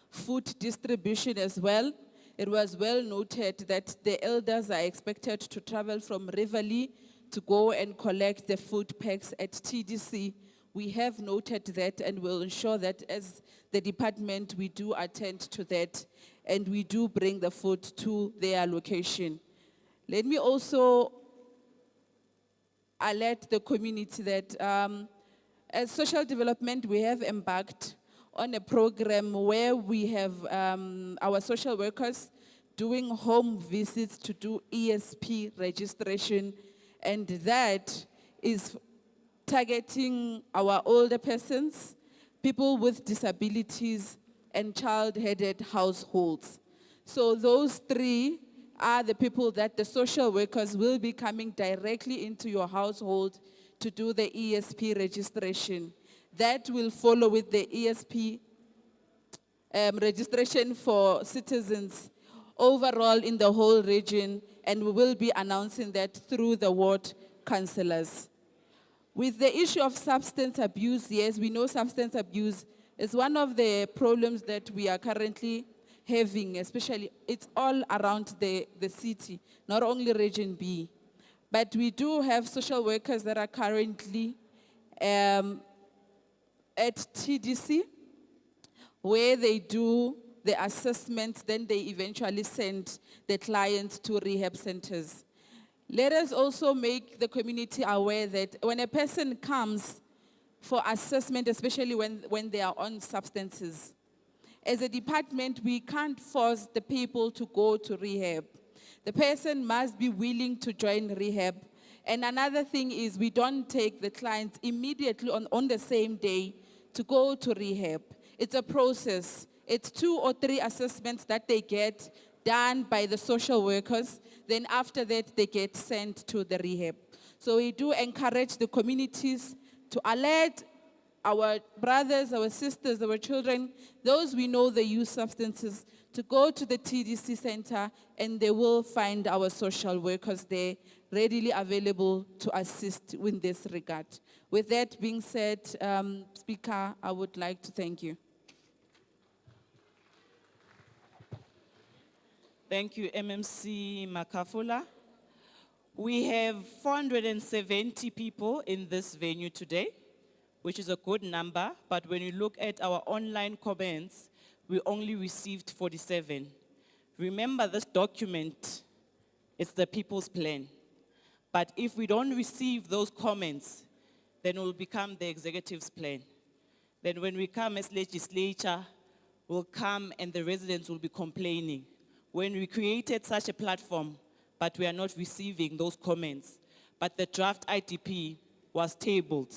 food distribution as well. It was well noted that the elders are expected to travel from Riverlea to go and collect the food packs at TDC. We have noted that and will ensure that as the department, we do attend to that and we do bring the food to their location. Let me also alert the community that as social development, we have embarked on a program where we have our social workers doing home visits to do ESP registration, and that is targeting our older persons, people with disabilities, and child-headed households. So those three are the people that the social workers will be coming directly into your household to do the ESP registration. That will follow with the ESP registration for citizens overall in the whole region, and we will be announcing that through the ward councillors. With the issue of substance abuse, yes, we know substance abuse is one of the problems that we are currently having, especially, it's all around the city, not only Region B. But we do have social workers that are currently at TDC, where they do the assessments, then they eventually send the clients to rehab centers. Let us also make the community aware that when a person comes for assessment, especially when they are on substances, as a department, we can't force the people to go to rehab. The person must be willing to join rehab. And another thing is we don't take the clients immediately on the same day to go to rehab. It's a process. It's 2 or 3 assessments that they get done by the social workers. Then after that, they get sent to the rehab. So we do encourage the communities to alert our brothers, our sisters, our children, those we know they use substances, to go to the TDC center, and they will find our social workers there readily available to assist in this regard. With that being said, Speaker, I would like to thank you. Thank you, MMC Makafula. We have 470 people in this venue today, which is a good number, but when you look at our online comments, we only received 47. Remember, this document, it's the people's plan. But if we don't receive those comments, then it will become the executive's plan. Then when we come as legislature, we'll come and the residents will be complaining. When we created such a platform, but we are not receiving those comments, but the draft IDP was tabled.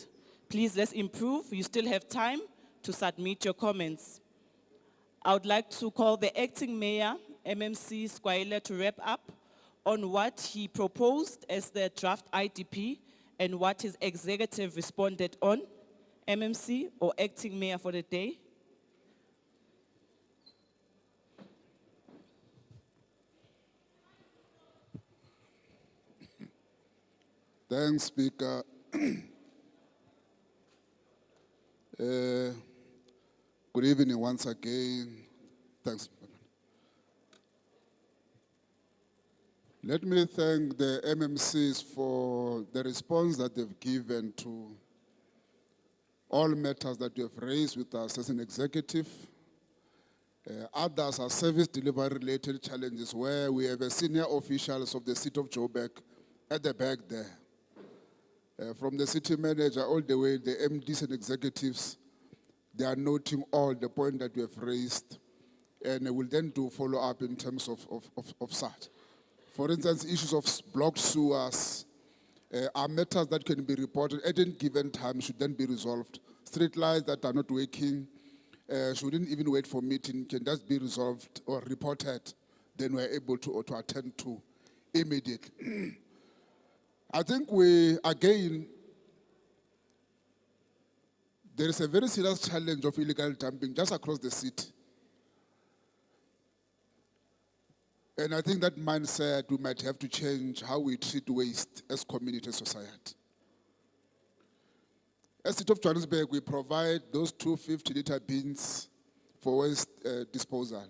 Please, let's improve. You still have time to submit your comments. I would like to call the acting mayor, MMC Squaila, to wrap up on what he proposed as the draft IDP and what his executive responded on. MMC or acting mayor for the day. Thanks, Speaker. Good evening once again. Thanks. Let me thank the MMCs for the response that they've given to all matters that you have raised with us as an executive. Others are service delivery related challenges where we have senior officials of the City of Joburg at the back there. From the city manager all the way, the MDs and executives, they are noting all the points that we have raised, and we will then do follow-up in terms of such. For instance, issues of blocked sewers are matters that can be reported at any given time, should then be resolved. Street lights that are not working shouldn't even wait for meeting, can just be resolved or reported, then we're able to attend to immediately. I think there is a very serious challenge of illegal dumping just across the city. And I think that mindset, we might have to change how we treat waste as community society. As City of Johannesburg, we provide those 250-liter bins for waste disposal.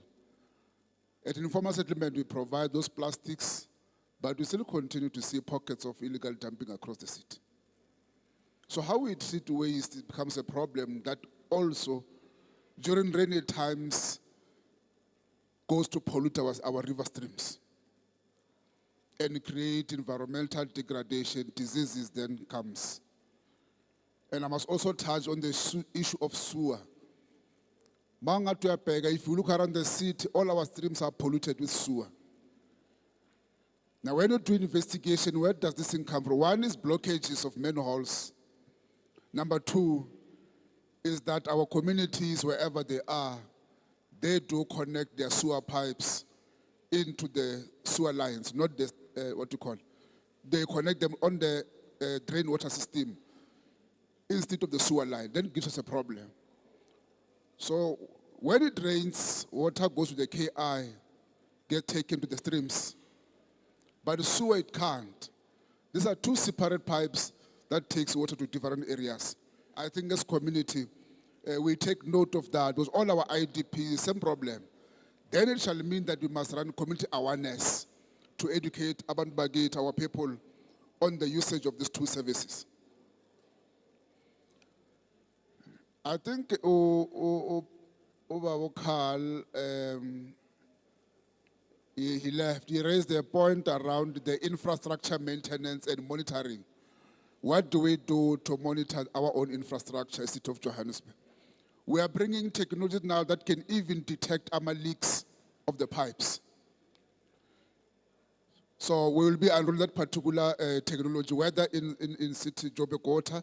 At informal settlement, we provide those plastics, but we still continue to see pockets of illegal dumping across the city. So how we treat waste, it becomes a problem that also, during rainy times, goes to pollute our river streams and create environmental degradation, diseases then comes. And I must also touch on the issue of sewer. If you look around the city, all our streams are polluted with sewer. Now, when you do investigation, where does this thing come from? One is blockages of manholes. Number two is that our communities, wherever they are, they do connect their sewer pipes into the sewer lines, not the, they connect them on the drain water system instead of the sewer line. Then it gives us a problem. So when it rains, water goes to the KI, get taken to the streams. But the sewer, it can't. These are two separate pipes that takes water to different areas. I think as community, we take note of that, because all our IDPs, same problem. Then it shall mean that we must run community awareness to educate Abantu Bagithi, our people, on the usage of these two services. I think Carl, he left. He raised a point around the infrastructure maintenance and monitoring. What do we do to monitor our own infrastructure, City of Johannesburg? We are bringing technology now that can even detect leaks of the pipes. So we will be enrolling that particular technology, whether in City Joburg Water,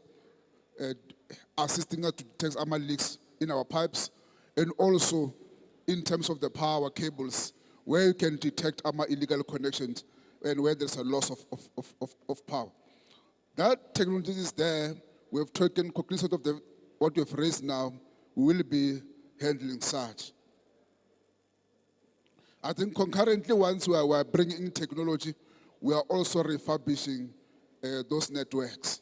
assisting us to detect leaks in our pipes, and also in terms of the power cables, where you can detect illegal connections and where there's a loss of power. That technology is there. We have taken cognizance of what you have raised now. We will be handling such. I think concurrently, once we are bringing in technology, we are also refurbishing those networks.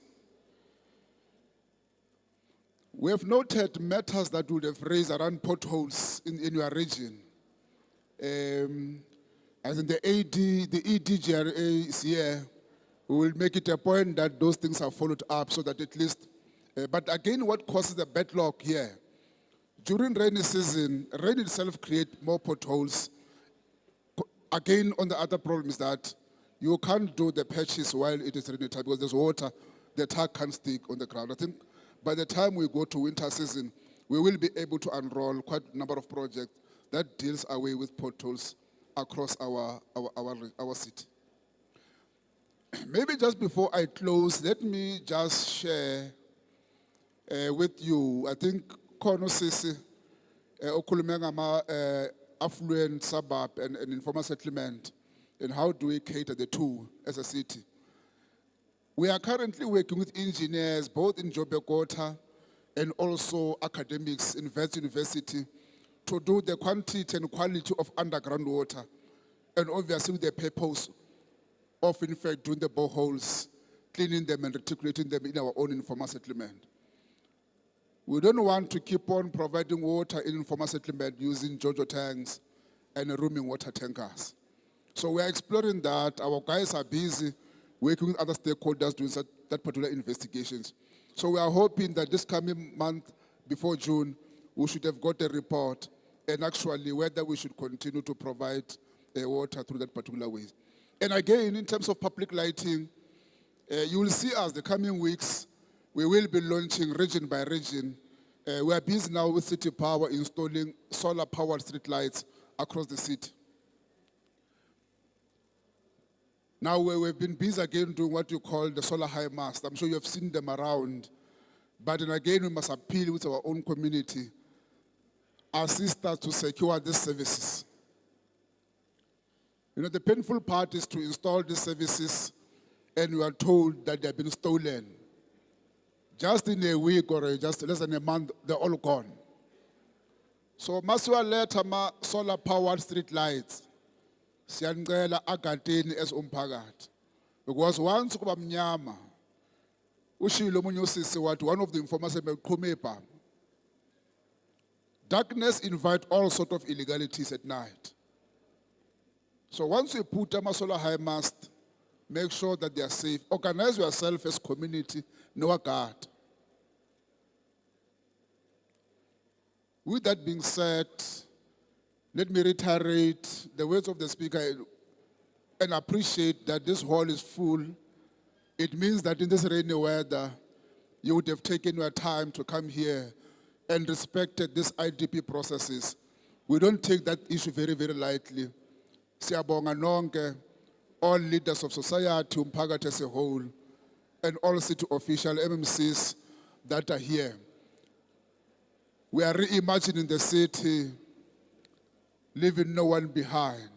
We have noted matters that would have raised around potholes in your region. I think the EDGRA is here. We will make it a point that those things are followed up so that at least, but again, what causes the backlog here? During rainy season, rain itself creates more potholes. Again, on the other problem is that you can't do the patches while it is rainy time because there's water, the tar can't stick on the ground. I think by the time we go to winter season, we will be able to unroll quite a number of projects that deals away with potholes across our city. Maybe just before I close, let me just share with you, I think Kono Sisi, affluent suburb and informal settlement, and how do we cater the two as a city. We are currently working with engineers, both in Joburg and also academics in Wits University, to do the quantity and quality of underground water, and obviously with the purpose of, in fact, doing the boreholes, cleaning them and reticulating them in our own informal settlement. We don't want to keep on providing water in informal settlement using JoJo tanks and rooming water tankers. So we are exploring that. Our guys are busy working with other stakeholders doing that particular investigations. So we are hoping that this coming month, before June, we should have got a report and actually whether we should continue to provide water through that particular way. And again, in terms of public lighting, you will see us the coming weeks, we will be launching region by region. We are busy now with City Power installing solar-powered street lights across the city. Now we've been busy again doing what you call the solar high mast. I'm sure you have seen them around. But then again, we must appeal with our own community, assist us to secure these services. You know, the painful part is to install these services and we are told that they have been stolen. Just in a week or just less than a month, they're all gone. So masiwa letha ma solar powered street lights. Siyanicela agateni as umphakathi. Because once kuba mnyama, ushilo omunye usisi wathi one of the informers beqhume ebhamu. Darkness invite all sort of illegalities at night. So once you put a solar high mast, make sure that they are safe. Organize yourself as community, know a guard. With that being said, let me reiterate the words of the speaker and appreciate that this hall is full. It means that in this rainy weather, you would have taken your time to come here and respected these IDP processes. We don't take that issue very, very lightly. Siyabonga nonke, all leaders of society, umphakathi as a whole, and all city official MMCs that are here. We are reimagining the city, leaving no one behind.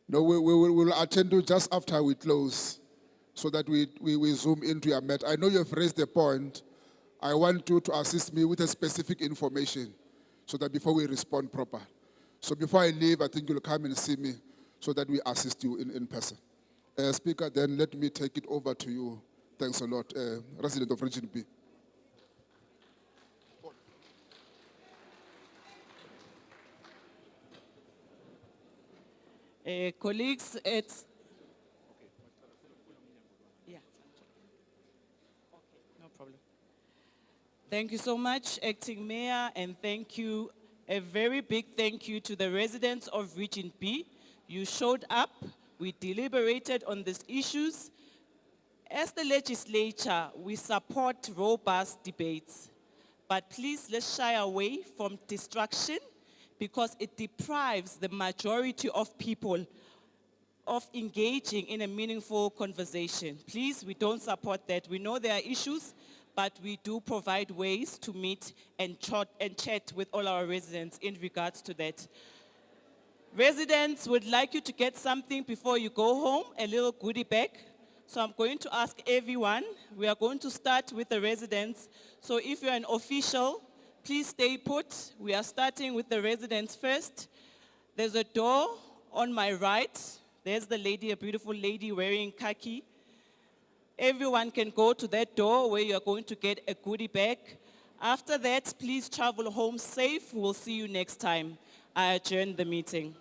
No, we will attend to just after we close so that we zoom into your matter. I know you have raised the point. I want you to assist me with a specific information so that before we respond proper. So before I leave, I think you'll come and see me so that we assist you in person. Speaker, then let me take it over to you. Thanks a lot. Resident of Region B. Colleagues, it's... Yeah. Okay, no problem. Thank you so much, Acting Mayor, and thank you, a very big thank you to the residents of Region B. You showed up, we deliberated on these issues. As the legislature, we support robust debates, but please let's shy away from distraction because it deprives the majority of people of engaging in a meaningful conversation. Please, we don't support that. We know there are issues, but we do provide ways to meet and chat with all our residents in regards to that. Residents would like you to get something before you go home, a little goodie bag. So I'm going to ask everyone, we are going to start with the residents. So if you're an official, please stay put. We are starting with the residents first. There's a door on my right. There's the lady, a beautiful lady wearing khaki. Everyone can go to that door where you're going to get a goodie bag. After that, please travel home safe. We'll see you next time. I adjourn the meeting.